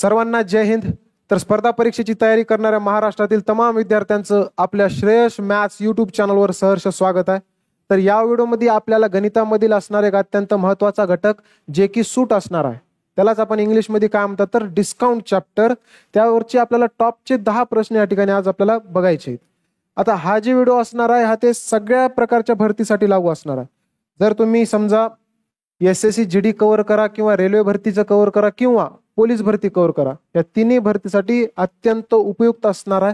सर्वांना जय हिंद. तर स्पर्धा परीक्षेची तयारी करणाऱ्या महाराष्ट्रातील तमाम विद्यार्थ्यांचं आपल्या श्रेयश मॅथ्स यूट्यूब चॅनलवर सहर्ष स्वागत आहे. तर या व्हिडिओमध्ये आपल्याला गणितामधील असणारे एक अत्यंत महत्त्वाचा घटक जे की सूट असणार आहे, त्यालाच आपण इंग्लिशमध्ये काय म्हणतात तर डिस्काउंट चॅप्टर, त्यावरची आपल्याला टॉपचे 10 प्रश्न या ठिकाणी आज आपल्याला बघायचे आहेत. आता हा जे व्हिडिओ असणार आहे हा ते सगळ्या प्रकारच्या भरतीसाठी लागू असणार आहे. जर तुम्ही समजा SSC GD कव्हर करा किंवा रेल्वे भरतीचं कव्हर करा किंवा पोलीस भरती कव्हर करा, या तिन्ही भरतीसाठी अत्यंत उपयुक्त असणार आहे.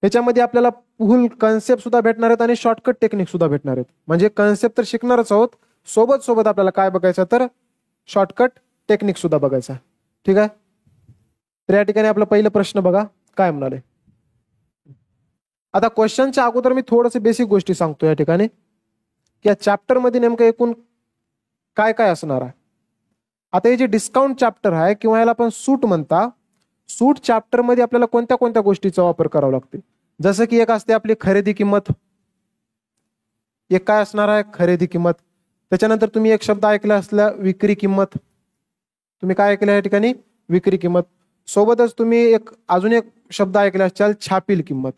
याच्यामध्ये आपल्याला फुल कन्सेप्ट सुद्धा भेटणार आहेत आणि शॉर्टकट टेक्निक सुद्धा भेटणार आहेत. म्हणजे कन्सेप्ट तर शिकणारच आहोत, सोबत सोबत आपल्याला काय बघायचं तर शॉर्टकट टेक्निक सुद्धा बघायचा. ठीक आहे. तर या ठिकाणी आपला पहिला प्रश्न बघा काय म्हणाले. आता क्वेश्चनच्या अगोदर मी थोडंसं बेसिक गोष्टी सांगतो या ठिकाणी की या चॅप्टर मध्ये नेमकं एकूण काय काय असणार आहे. आता हे जे डिस्काउंट चॅप्टर आहे किंवा याला आपण सूट म्हणता, सूट चॅप्टर मध्ये आपल्याला कोणत्या कोणत्या गोष्टीचा वापर करावा लागते. जसं की एक असते आपली खरेदी किंमत, एक काय असणार आहे खरेदी किंमत. त्याच्यानंतर तुम्ही एक शब्द ऐकला असला विक्री किंमत, तुम्ही काय ऐकलं या ठिकाणी विक्री किंमत. सोबतच तुम्ही अजून एक शब्द ऐकला असाल छापील किंमत.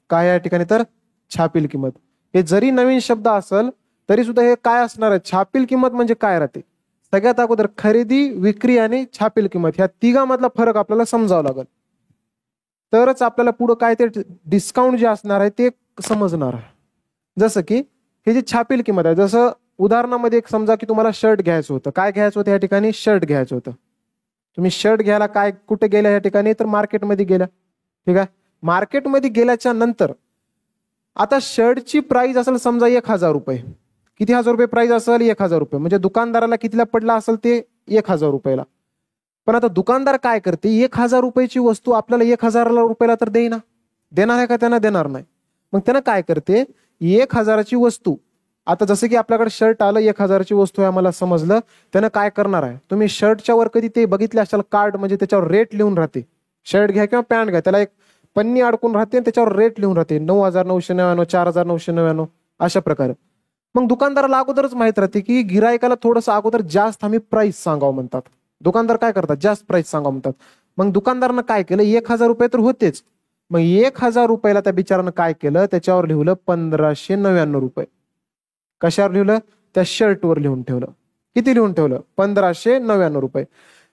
काय या ठिकाणी तर छापील किंमत. हे जरी नवीन शब्द असेल तरी सुद्धा हे काय असणार आहे, छापील किंमत म्हणजे काय राहते. सगळ्यात अगोदर खरेदी, विक्री आणि छापील किंमत ह्या तिघांमधला फरक आपल्याला समजावा लागेल, तरच आपल्याला पुढे काय ते डिस्काउंट जे असणार आहे ते समजणार आहे. जसं की हे जे छापील किंमत आहे, जसं उदाहरणामध्ये एक समजा की तुम्हाला शर्ट घ्यायचं होतं. काय घ्यायचं होतं या ठिकाणी, शर्ट घ्यायचं होतं. तुम्ही शर्ट घ्यायला काय कुठे गेल्या या ठिकाणी तर मार्केटमध्ये गेल्या. ठीक आहे. मार्केटमध्ये गेल्याच्या नंतर आता शर्टची प्राइस असेल समजा 1000 रुपये. किती हजार रुपये प्राइस असेल 1000 रुपये. म्हणजे दुकानदाराला कितीला पडला असेल ते 1000 रुपयाला. पण आता दुकानदार काय करते, 1000 रुपयाची वस्तू आपल्याला 1000 रुपयाला तर देणार आहे का, त्यांना देणार नाही. मग त्यानं काय करते, 1000ची वस्तू, आता जसं की आपल्याकडे शर्ट आलं 1000ची वस्तू आहे आम्हाला समजलं, त्यानं काय करणार आहे, तुम्ही शर्टच्या वर कधी ते बघितले असाल कार्ड, म्हणजे त्याच्यावर रेट लिहून राहते. शर्ट घ्या किंवा पॅन्ट घ्या, त्याला एक पन्नी अडकून राहते आणि त्याच्यावर रेट लिहून राहते 9999, 4999 अशा प्रकारे. मग दुकानदाराला अगोदरच माहित राहते की गिरायकाला थोडंसं अगोदर जास्त आम्ही प्राइस सांगावं म्हणतात. दुकानदार काय करतात, जास्त प्राइस सांगावं म्हणतात. मग दुकानदारानं काय केलं, 1000 रुपये तर होतेच, मग 1000 रुपयाला त्या बिचारानं काय केलं, त्याच्यावर लिहिलं 1599 रुपये. कशावर लिहिलं, त्या शर्टवर लिहून ठेवलं. किती लिहून ठेवलं, 1599 रुपये.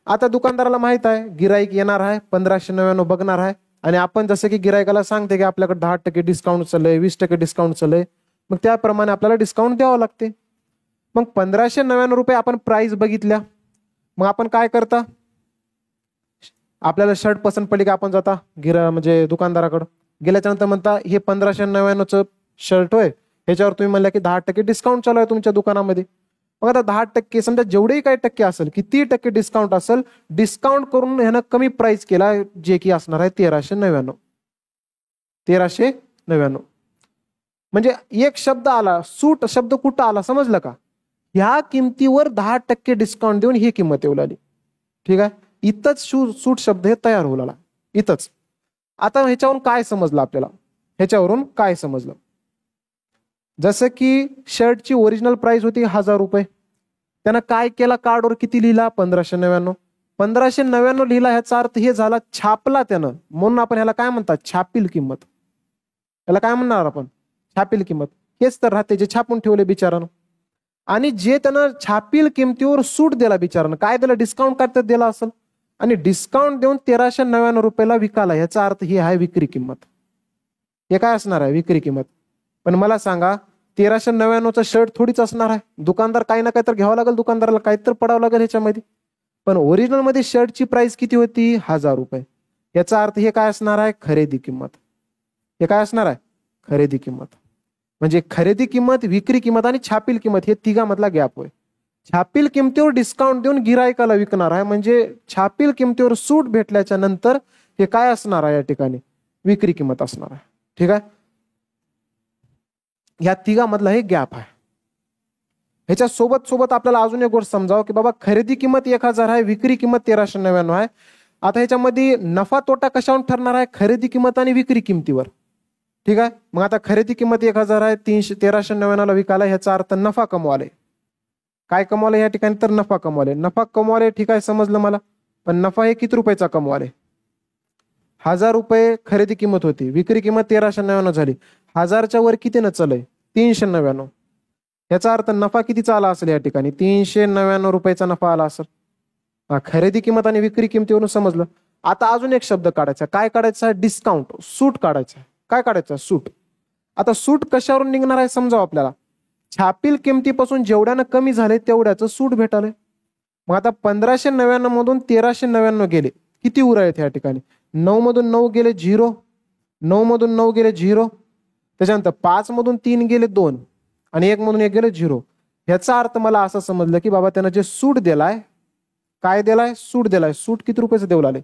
आता दुकानदाराला माहित आहे गिराईक येणार आहे, 1599 बघणार आहे, आणि आपण जसं की गिरायकाला सांगते की आपल्याकडे 10% डिस्काउंट चाललंय, 20% डिस्काउंट चाललंय, मग त्याप्रमाणे आपल्याला डिस्काउंट द्यावं लागते. मग 1599 रुपये आपण प्राइस बघितल्या. मग आपण काय करता, आपल्याला शर्ट पसंत पडली की आपण जाता म्हणजे दुकानदाराकडे गेल्याच्या नंतर म्हणता हे 1599चं शर्ट होय, ह्याच्यावर तुम्ही म्हणल्या की 10% डिस्काउंट चालू आहे तुमच्या दुकानामध्ये. मग आता 10% समजा जेवढेही काही टक्के असेल, किती टक्के डिस्काउंट असेल, डिस्काउंट करून ह्यानं कमी प्राइस केला, जे की असणार आहे 1399. 1399 म्हणजे एक शब्द आला, सूट शब्द कुठं आला समजलं का, ह्या किमतीवर 10% डिस्काउंट देऊन ही किंमत येऊ लागली. ठीक आहे. इथंच सूट शब्द हे तयार होऊ लागला इथंच. आता ह्याच्यावरून काय समजलं आपल्याला, ह्याच्यावरून काय समजलं, जसं की शर्टची ओरिजिनल प्राइस होती 1000 रुपये, त्यानं काय केला, कार्डवर किती लिहिला 1599. 1599 लिहिला, ह्याचा अर्थ हे झाला छापला त्यानं, म्हणून आपण ह्याला काय म्हणतात छापील किंमत. याला काय म्हणणार आपण, छापील किंमत. हेच तर राहते जे छापून ठेवले बिचारानं. आणि जे त्यानं छापील किमतीवर सूट दिला बिचारानं, काय दिला, डिस्काउंट काय दिला असेल, आणि डिस्काउंट देऊन 1399 रुपयाला विकाला, याचा अर्थ ही आहे विक्री किंमत. हे काय असणार आहे, विक्री किंमत. पण मला सांगा 1399चा शर्ट थोडीच असणार आहे, दुकानदार काही ना काही तर घ्यावं लागेल, दुकानदाराला काही तर पडावं लागेल ह्याच्यामध्ये. पण ओरिजिनल मध्ये शर्टची प्राइस किती होती, 1000 रुपये. याचा अर्थ हे काय असणार आहे, खरेदी किंमत. हे काय असणार आहे, खरेदी किंमत. म्हणजे खरेदी किंमत, विक्री किंमत आणि छापील किंमत हे तिघांमधला गॅप होय. छापील किमतीवर डिस्काउंट देऊन गिरायकाला विकणार आहे, म्हणजे छापील किमतीवर सूट भेटल्याच्या नंतर हे काय असणार आहे या ठिकाणी, विक्री किंमत असणार आहे. ठीक आहे. ह्या तिघांमधला हे गॅप आहे. ह्याच्या सोबत सोबत आपल्याला अजून एक गोष्ट समजावं की बाबा खरेदी किंमत 1000 आहे, विक्री किंमत 1399 आहे. आता ह्याच्यामध्ये नफा तोटा कशावर ठरणार आहे, खरेदी किंमत आणि विक्री किमतीवर. ठीक आहे. मग आता खरेदी किंमत 1000 आहे, 1399ला विकायला, ह्याचा अर्थ नफा कमवाले. काय कमवलं या ठिकाणी तर नफा कमवले. नफा कमवले ठीक आहे, समजलं मला. पण नफा हे किती रुपयाचा कमवले? 1000 रुपये खरेदी किंमत होती, विक्री किंमत 1399 झाली. 1000च्या वर किती न चलय? 399. याचा अर्थ नफा कितीचा आला असेल या ठिकाणी? 399 रुपयाचा नफा आला असेल. खरेदी किंमत आणि विक्री किमतीवरून समजलं. आता अजून एक शब्द काढायचा. काय काढायचा? डिस्काउंट, सूट काढायचा. काय काढायचं? सूट. आता सूट कशावरून निघणार आहे समजावं आपल्याला. छापील किमतीपासून जेवढ्यानं कमी झाले तेवढ्याचं सूट भेटाले. मग आता 1599 मधून 1399 गेले, किती उरायत या ठिकाणी? 9 मधून 9 गेले 0, 9 मधून 9 गेले 0, त्याच्यानंतर 5 मधून 3 गेले 2 आणि 1 मधून 1 गेले 0. ह्याचा अर्थ मला असं समजलं की बाबा त्यानं जे सूट दिलाय, काय दिलाय? सूट दिलाय. सूट किती रुपयाचं देऊ लागले?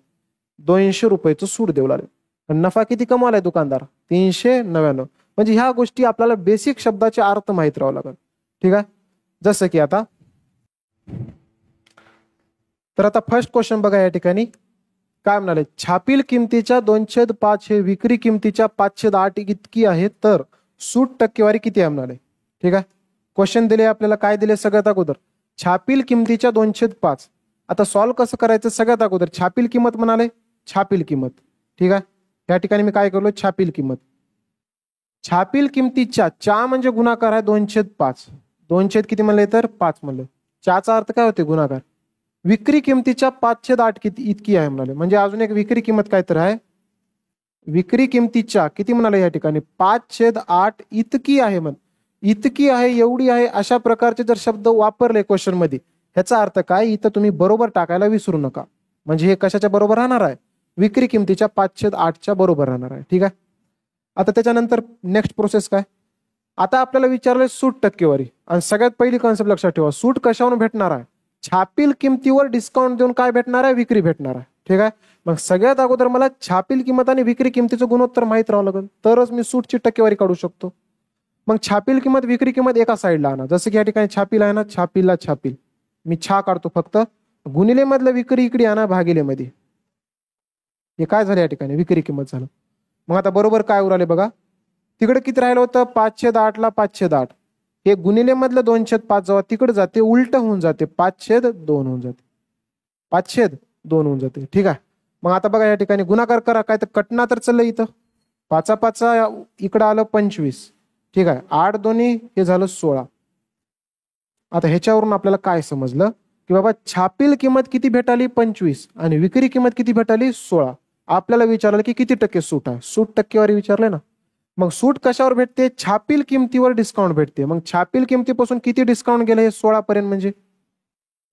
200 रुपयाचं सूट देऊ लागले. पण नफा किती कमावलाय दुकानदार? 399. म्हणजे ह्या गोष्टी आपल्याला बेसिक शब्दाचे अर्थ माहित राहावं लागेल. ठीक आहे. जसं की आता तर आता फर्स्ट क्वेश्चन बघा या ठिकाणी काय म्हणाले? छापील किमतीच्या 2/5 हे विक्री किमतीच्या 5/8 इतकी आहे, तर सूट टक्केवारी किती आहे म्हणाले. ठीक आहे. क्वेश्चन दिले आपल्याला, काय दिले सगळ्यात अगोदर? छापील किमतीच्या 2/5. आता सॉल्व्ह कसं करायचं? सगळ्यात अगोदर छापील किंमत म्हणाले, छापील किंमत. ठीक आहे. या ठिकाणी मी काय करलो? छापील किंमत. छापील किमतीच्या, चा म्हणजे गुणाकार आहे 2/5. 2 किती म्हणले तर 5 म्हणले. चा अर्थ काय होते? गुणाकार. विक्री किमतीच्या 5/8 किती इतकी आहे म्हणाले. म्हणजे अजून एक विक्री किंमत काय तर आहे. विक्री किमतीच्या किती म्हणाले या ठिकाणी? 5/8 इतकी आहे. म्हण इतकी आहे, एवढी आहे, अशा प्रकारचे जर शब्द वापरले क्वेश्चन मध्ये, ह्याचा अर्थ काय? इथं तुम्ही बरोबर टाकायला विसरू नका. म्हणजे हे कशाच्या बरोबर राहणार आहे? विक्री किमतीच्या 5/8च्या बरोबर राहणार आहे. ठीक आहे. आता त्याच्यानंतर नेक्स्ट प्रोसेस काय? आता आपल्याला विचारलंय सूट टक्केवारी. आणि सगळ्यात पहिली कॉन्सेप्ट लक्षात ठेवा, सूट कशावरून भेटणार आहे? छापील किमतीवर डिस्काउंट देऊन काय भेटणार आहे? विक्री भेटणार आहे. ठीक आहे. मग सगळ्यात अगोदर मला छापील किंमत आणि विक्री किमतीचं गुणोत्तर माहित राहावं लागेल, तरच मी सूटची टक्केवारी काढू शकतो. मग छापील किंमत विक्री किंमत एका साईडला आणा. जसं की या ठिकाणी छापील आहे ना, छापीलला छापील मी छा काढतो फक्त. गुणिले मधलं विक्री इकडे आणा भागिले मध्ये. हे काय झालं या ठिकाणी? विक्री किंमत झालं. मग आता बरोबर काय उराले बघा. तिकडे किती राहिलं होतं? 5/8 ला 5/8. हे गुणिले मधलं 2/5 जेव्हा तिकडे जाते उलट होऊन जाते, 5/2 होऊन जाते. 5/2 होऊन जाते. ठीक आहे. मग आता बघा या ठिकाणी गुणाकार करा. काय तर कटना तर चाललं इथं. 5/5 इकडं आलं 25. ठीक आहे. 8 दोन्ही हे झालं 16. आता ह्याच्यावरून आपल्याला काय समजलं की बाबा छापील किंमत किती भेटाली? 25 आणि विक्री किंमत किती भेटाली? 16. आपल्याला विचारलं की किती टक्के सूट आहे? सूट टक्केवारी विचारले ना. मग सूट कशावर भेटते? छापील किमतीवर डिस्काउंट भेटते. मग छापील किमतीपासून किती डिस्काउंट गेले? 16 पर्यंत. म्हणजे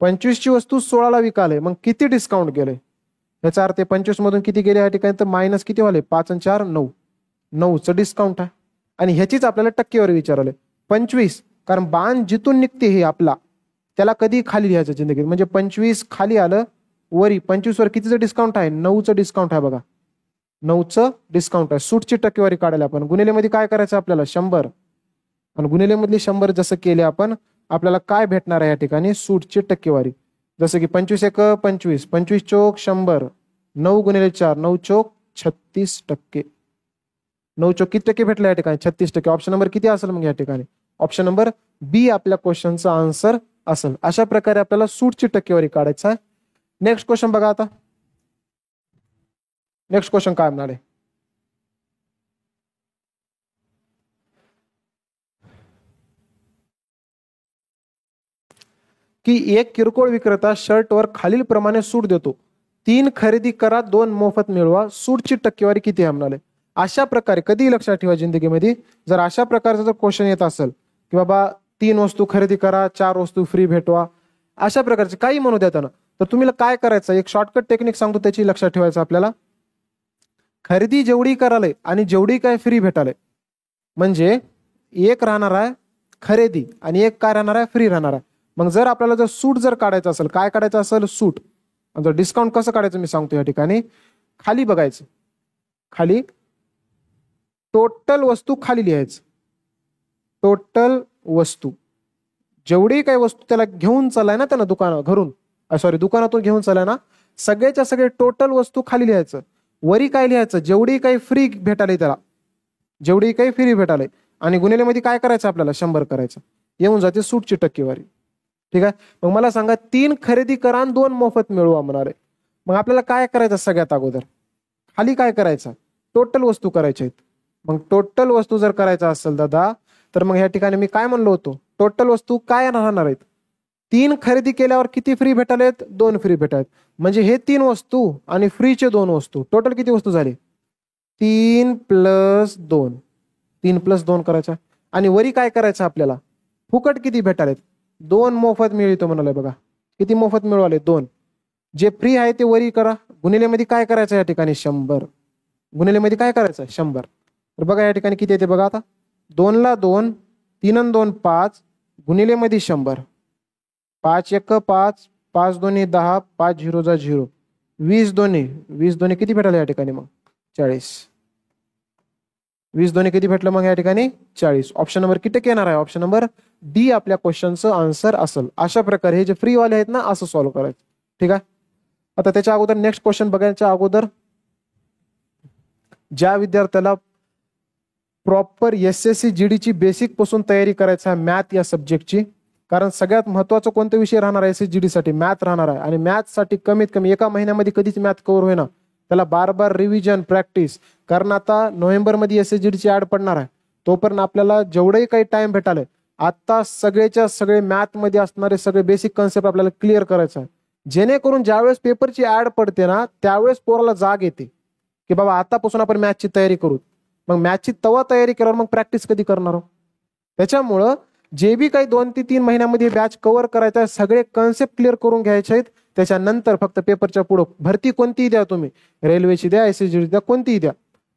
25 ची वस्तू 16 ला विकाले, मग किती डिस्काउंट गेले? याचा अर्थ 25 मधून किती गेले या ठिकाणी? तर मायनस किती वाले? 5 आणि 4 9. 9चं डिस्काउंट आहे. आणि ह्याचीच आपल्याला टक्केवारी विचारले. 25, कारण बाण जिथून निघते हे आपला, त्याला कधी खाली लिहायचं जिंदगीत. म्हणजे 25 खाली आलं, वरी 25 वर कितीचं डिस्काउंट आहे? 9चं डिस्काउंट आहे बघा. 9चं डिस्काउंट आहे. सूटची टक्केवारी काढायला आपण गुणिलेमध्ये काय करायचं आपल्याला? 100. आणि गुणिलेमधली 100 जसं केले आपण, आपल्याला काय भेटणार आहे या ठिकाणी? सूटची टक्केवारी. जसं की 25 एक 25, 25 चोक 100, 9 गुणिले 4, 9 चोक 36%. 9 चोक किती टक्के भेटले या ठिकाणी? 36%. ऑप्शन नंबर किती असेल मग या ठिकाणी? ऑप्शन नंबर बी आपल्या क्वेश्चनचा आन्सर असेल. अशा प्रकारे आपल्याला सूटची टक्केवारी काढायचं आहे. नेक्स्ट क्वेश्चन बघा. आता नेक्स्ट क्वेश्चन काय म्हणाले? की एक किरकोळ विक्रेता शर्टवर खालील प्रमाणे सूट देतो. 3 खरेदी करा, 2 मोफत मिळवा. सूटची टक्केवारी किती आहे म्हणाले. अशा प्रकारे कधी लक्षात ठेवा जिंदगीमध्ये, जर अशा प्रकारचा जर क्वेश्चन येत असेल की बाबा 3 वस्तू खरेदी करा, 4 वस्तू फ्री भेटवा, अशा प्रकारचे काही म्हणू देताना, तर तुम्ही काय करायचं? एक शॉर्टकट टेक्निक सांगतो, त्याची लक्षात ठेवायचं आपल्याला. खरेदी जेवढी कराले आणि जेवढी काय फ्री भेटाले, म्हणजे एक राहणार आहे खरेदी आणि एक काय राहणार आहे? फ्री राहणार आहे. मग जर आपल्याला जर सूट जर काढायचं असेल, काय काढायचं असेल? सूट. जर डिस्काउंट कसं काढायचं मी सांगतो या ठिकाणी. खाली बघायचं, खाली टोटल वस्तू खाली लिहायचं. टोटल वस्तू, जेवढी काही वस्तू त्याला घेऊन चालाय ना, त्यानं दुकानातून घेऊन चालाय ना, सगळ्याच्या सगळे टोटल वस्तू खाली लिहायचं. वरी काय लिहायचं? जेवढी काही फ्री भेटाले त्याला, जेवढी काही फ्री भेटाले. आणि गुणिलेमध्ये काय करायचं आपल्याला? 100 करायचं. येऊन जाते सूटची टक्केवारी. ठीक आहे. मग मला सांगा 3 खरेदी करा आणि 2 मोफत मिळवा म्हणणार आहे. मग आपल्याला काय करायचं सगळ्यात अगोदर, खाली काय करायचं, टोटल वस्तू करायच्या आहेत. मग टोटल वस्तू जर करायचा असेल दादा, तर मग ह्या ठिकाणी मी काय म्हणलो होतो, टोटल वस्तू काय राहणार आहेत, 3 खरेदी केल्यावर किती फ्री भेटालेत, 2 फ्री भेटायत. म्हणजे हे 3 वस्तू आणि फ्रीचे 2 वस्तू, टोटल किती वस्तू झाली, 3 + 2, 3 + 2 करायचा. आणि वरी काय करायचं आपल्याला, फुकट किती भेटालेत, 2 मोफत मिळतो म्हणाले बघा. किती मोफत मिळवाले, 2. जे फ्री आहे ते वरी करा, गुणिलेमध्ये काय करायचं या ठिकाणी 100, गुणिलेमध्ये काय करायचं 100. तर बघा या ठिकाणी किती येते बघा आता, 2 ला 2, 3 आणि 2 5, गुणिलेमध्ये 100, 5 1 5, 5 2 10, 5 0 0, 20 2, 20 2 किती भेटलं या ठिकाणी मग 40, 20 2 किती भेटलं मग या ठिकाणी 40. ऑप्शन नंबर किती येणार आहे, ऑप्शन नंबर डी आपल्या क्वेश्चनचं आन्सर असेल. अशा प्रकारे हे जे फ्री वाले आहेत ना, असं सॉल्व्ह करायचं. ठीक आहे. आता त्याच्या अगोदर नेक्स्ट क्वेश्चन बघायच्या अगोदर, ज्या विद्यार्थ्याला प्रॉपर SSC GD ची बेसिक पासून तयारी करायची आहे मॅथ या सब्जेक्टची, कारण सगळ्यात महत्वाचं कोणता विषय राहणार आहे SSC GD साठी, मॅथ राहणार आहे. आणि मॅथ साठी कमीत कमी एका महिन्यामध्ये कधीच मॅथ कव्हर होईना, त्याला बार बार रिव्हिजन प्रॅक्टिस. कारण आता नोव्हेंबरमध्ये SSC GD ची ऍड पडणार आहे, तोपर्यंत आपल्याला जेवढेही काही टाइम भेटाले, आता सगळेच्या सगळे मॅथ मध्ये असणारे सगळे बेसिक कन्सेप्ट आपल्याला क्लिअर करायचं आहे. जेणेकरून ज्यावेळेस पेपरची ऍड पडते ना, त्यावेळेस पोराला जाग येते की बाबा आतापासून आपण मॅथची तयारी करू. मग मॅथची तवा तयारी केल्यावर मग प्रॅक्टिस कधी करणार. त्याच्यामुळं जे बी काही 2 ते 3 महिन्यामध्ये बॅच कव्हर करायचा आहे, सगळे कन्सेप्ट क्लिअर करून घ्यायचे आहेत. त्याच्यानंतर फक्त पेपरच्या पुढे भरती कोणतीही द्या तुम्ही, रेल्वेची द्या, SSC GD द्या, कोणतीही द्या,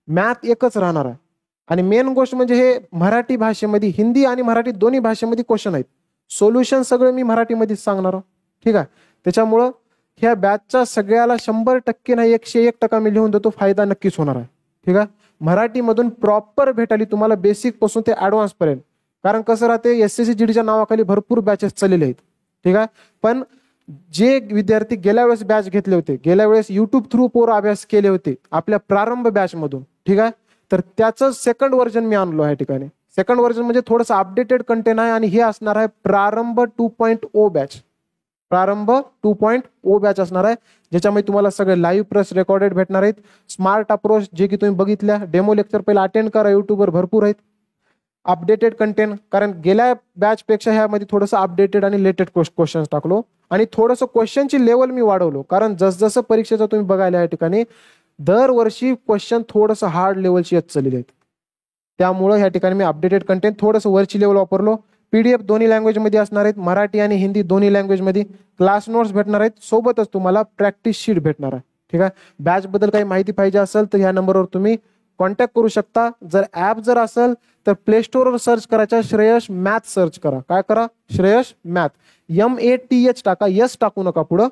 मॅथ एकच राहणार आहे. आणि मेन गोष्ट म्हणजे हे मराठी भाषेमध्ये, हिंदी आणि मराठी दोन्ही भाषेमध्ये क्वेश्चन आहेत. सोल्युशन सगळं मी मराठीमध्येच सांगणार. ठीक आहे. त्याच्यामुळं ह्या बॅचचा सगळ्याला 100% नाही 101% मी लिहून देतो, फायदा नक्कीच होणार आहे. ठीक आहे. मराठीमधून प्रॉपर भेटाली तुम्हाला बेसिक पासून ते ऍडव्हान्स पर्यंत. कारण कसं राहते, SSC GDच्या नावाखाली भरपूर बॅचेस चाललेले आहेत. ठीक आहे. पण जे विद्यार्थी गेल्या वेळेस बॅच घेतले होते, गेल्या वेळेस युट्यूब थ्रू पोर अभ्यास केले होते आपल्या प्रारंभ बॅच मधून, ठीक आहे, तर त्याचं सेकंड व्हर्जन मी आणलो आहे. ठिकाणी सेकंड व्हर्जन म्हणजे थोडंसं अपडेटेड कंटेंट आहे, आणि हे असणार आहे प्रारंभ 2.0 बॅच. प्रारंभ 2.0 बॅच असणार आहे, ज्याच्यामध्ये तुम्हाला सगळे लाईव्ह प्लस रेकॉर्डेड भेटणार आहेत. स्मार्ट अप्रोच जे की तुम्ही बघितल्या, डेमो लेक्चर पहिला अटेंड करा, युट्यूबवर भरपूर आहेत. अपडेटेड कंटेंट, कारण गेल्या बॅच पेक्षा ह्यामध्ये थोडंसं अपडेटेड आणि लेटेड क्वेश्चन्स टाकलो, आणि थोडंसं क्वेश्चनची लेवल मी वाढवलो. कारण जसजसं परीक्षेचं तुम्ही बघायला या ठिकाणी दरवर्षी क्वेश्चन थोडंसं हार्ड लेवलची येत चाललेले आहेत. त्यामुळं ह्या ठिकाणी मी अपडेटेड कंटेंट थोडंसं वरची लेवल वापरलो. PDF दोन्ही लँग्वेज मध्ये असणार आहेत, मराठी आणि हिंदी दोन्ही लँग्वेज मध्ये. क्लास नोट्स भेटणार आहेत, सोबतच तुम्हाला प्रॅक्टिस शीट भेटणार आहे. ठीक आहे. बॅच बद्दल काही माहिती पाहिजे असेल तर ह्या नंबरवर तुम्ही कॉन्टॅक्ट करू शकता. जर ऍप जर असेल तर प्ले स्टोरवर सर्च करायचा, श्रेयश मॅथ सर्च करा. काय करा, श्रेयश मॅथ, MATH टाका, यस टाकू नका पुढं,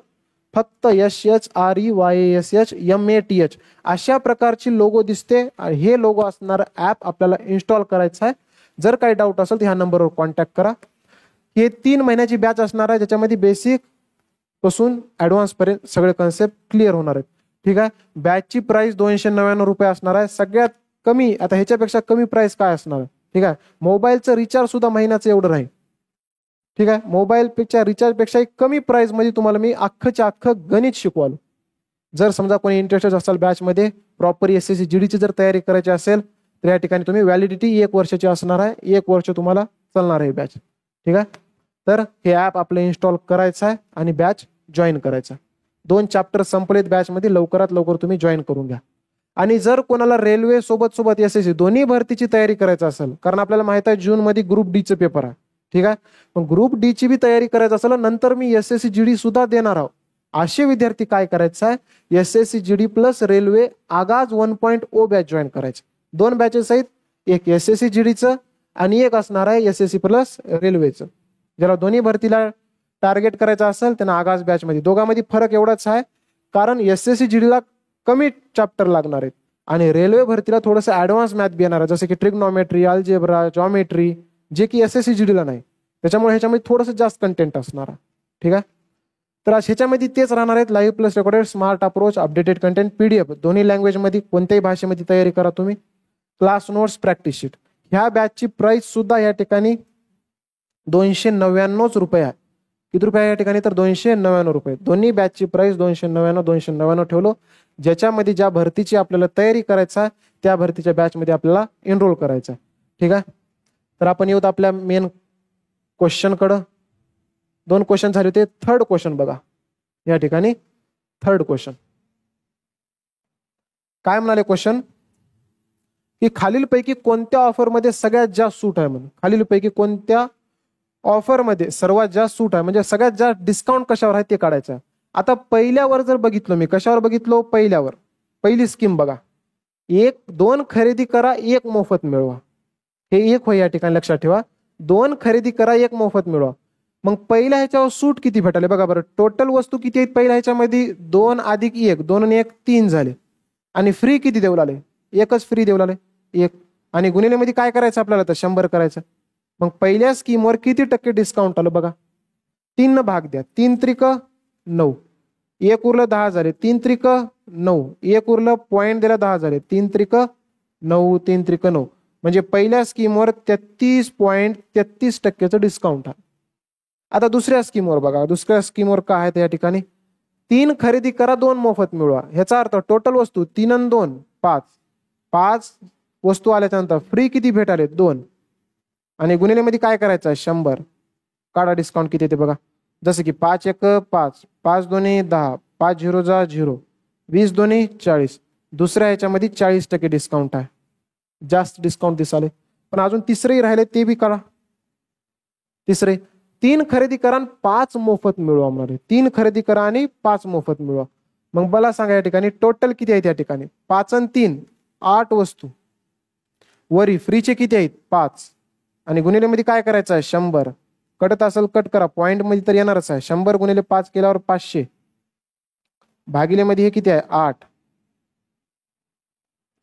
फक्त SHREYASH MATH अशा प्रकारची लोगो दिसते. हे लोगो असणार ऍप आपल्याला इन्स्टॉल करायचं आहे. जर काही डाऊट असेल तर ह्या नंबरवर कॉन्टॅक्ट करा. हे 3 महिन्याची बॅच असणार आहे, ज्याच्यामध्ये बेसिक पासून ऍडव्हान्स पर्यंत सगळे कन्सेप्ट क्लिअर होणार आहेत. ठीक आहे. बॅचची प्राइस 299 रुपये असणार आहे, सगळ्यात कमी. आता ह्याच्यापेक्षा कमी प्राइस काय असणार आहे. ठीक आहे. मोबाईलचं रिचार्ज सुद्धा महिन्याचं एवढं राहील. ठीक आहे. मोबाईल पेक्षा रिचार्ज पेक्षा कमी प्राइस मध्ये तुम्हाला मी अख्खच्या अख्खं गणित शिकवालो. जर समजा कोणी इंटरेस्टेड असेल बॅच मध्ये, प्रॉपर SSC GD ची जर तयारी करायची असेल, तर या ठिकाणी तुम्ही व्हॅलिडिटी 1 वर्षाची असणार आहे, 1 वर्ष तुम्हाला चालणार आहे बॅच. ठीक आहे. तर हे ऍप आपलं इन्स्टॉल करायचं आहे आणि बॅच जॉईन करायचा. 2 चॅप्टर संपलेत बॅच मध्ये, लवकरात लवकर तुम्ही जॉईन करून घ्या. आणि जर कोणाला रेल्वे सोबत SSC दोन्ही भरतीची तयारी करायची असेल, कारण आपल्याला माहित आहे जून मध्ये ग्रुप डी चे पेपर आहे. ठीक आहे. मग ग्रुप डी ची बी तयारी करायची असेल, नंतर मी SSC GD सुद्धा देणार आहोत. असे विद्यार्थी काय करायचं आहे, SSC GD प्लस रेल्वे आगाज 1.0 बॅच जॉईन करायचे. 2 बॅचेस आहेत, एक SSC GDचं आणि एक असणार आहे SSC प्लस रेल्वेचं. ज्याला दोन्ही भरतीला टार्गेट करायचं असेल त्यांना आगाज बॅच मध्ये. दोघांमध्ये फरक एवढाच आहे, कारण SSC GD ला कमी चॅप्टर लागणार आहेत आणि रेल्वे भरतीला थोडंसं ऍडव्हान्स मॅथ बी येणार आहे, जसं की ट्रिग्नॉमेट्री, अल्जेब्रा, जॉमेट्री, जे की SSC GD ला नाही. त्याच्यामुळे ह्याच्यामध्ये थोडंसं जास्त कंटेंट असणार आहे. ठीक आहे. तर ह्याच्यामध्ये तेच राहणार आहेत, live plus recorded, smart approach, updated content, PDF दोन्ही लँग्वेज मध्ये, कोणत्याही भाषेमध्ये तयारी करा तुम्ही. Class notes, practice sheet. ह्या बॅचची प्राइस सुद्धा या ठिकाणी 299 रुपये आहे. किती रुपये आहे या ठिकाणी तर 299 रुपये. दोन्ही बॅचची प्राइस 299 ठेवलो. ज्याच्यामध्ये ज्या भरतीची आपल्याला तयारी करायचा त्या भरतीच्या बॅचमध्ये आपल्याला एनरोल करायचा. ठीक आहे. तर आपण येऊत आपल्या मेन क्वेश्चनकडं. 2 क्वेश्चन झाले होते. थर्ड क्वेश्चन बघा या ठिकाणी. थर्ड क्वेश्चन काय म्हणाले क्वेश्चन की खालीलपैकी कोणत्या ऑफरमध्ये सगळ्यात जास्त सूट आहे म्हणून. खालीलपैकी कोणत्या ऑफरमध्ये सर्वात जास्त सूट आहे म्हणजे सगळ्यात जास्त डिस्काउंट कशावर आहे ते काढायचं आहे. आता पहिल्यावर जर बघितलं मी कशावर बघितलो पहिल्यावर पहिली स्कीम बघा 2 खरेदी करा 1 मोफत मिळवा. हे 1 होय या ठिकाणी लक्षात ठेवा. 2 खरेदी करा 1 मोफत मिळवा. मग पहिल्या ह्याच्यावर सूट किती भेटले बघा बरं. टोटल वस्तू किती आहेत पहिल्या ह्याच्यामध्ये 2 अधिक 1 2 आणि 1 3 झाले. आणि फ्री किती देऊ लागले 1च फ्री देऊ लागले 1. आणि गुणिलेमध्ये काय करायचं आपल्याला तर 100 करायचं. मग पहिल्या स्कीमवर किती टक्के डिस्काउंट आलं बघा. 3 भाग द्या. 3 त्रिक 9. 1 उरलं 10 झाले. 3 त्रिक 9. 1 उरलं पॉईंट दिला 10 झाले. 3 त्रिक 9 3 त्रिक 9 म्हणजे पहिल्या स्कीमवर 33.33% डिस्काउंट आहे. आता दुसऱ्या स्कीमवर बघा. दुसऱ्या स्कीमवर काय आहे या ठिकाणी 3 खरेदी करा 2 मोफत मिळवा. ह्याचा अर्थ टोटल वस्तू 3 आणि 2 5. 5 वस्तू आल्याच्यानंतर फ्री किती भेटाले 2 आणि गुणिलेमध्ये काय करायचं आहे 100. काढा डिस्काउंट किती येते बघा. जसं की 5 1 5 5 2 10 5 0 जा 0 20 2 40. दुसऱ्या ह्याच्यामध्ये 40% डिस्काउंट आहे. जास्त डिस्काउंट दिसाले. पण अजून तिसरे राहिले ते बी काढा. तिसरे 3 खरेदी करा 5 मोफत मिळवा म्हणाले. 3 खरेदी करा आणि 5 मोफत मिळवा. मग मला सांगा या ठिकाणी टोटल किती आहेत या ठिकाणी 5 आणि 3 8 वस्तू. वरी फ्रीचे किती आहेत 5 आणि गुणिलेमध्ये काय करायचं आहे 100. कटत असेल कट करा. पॉईंट मध्ये तर येणारच आहे. 100 गुणिले 5 केल्यावर 500. भागिलेमध्ये हे किती आहे 8.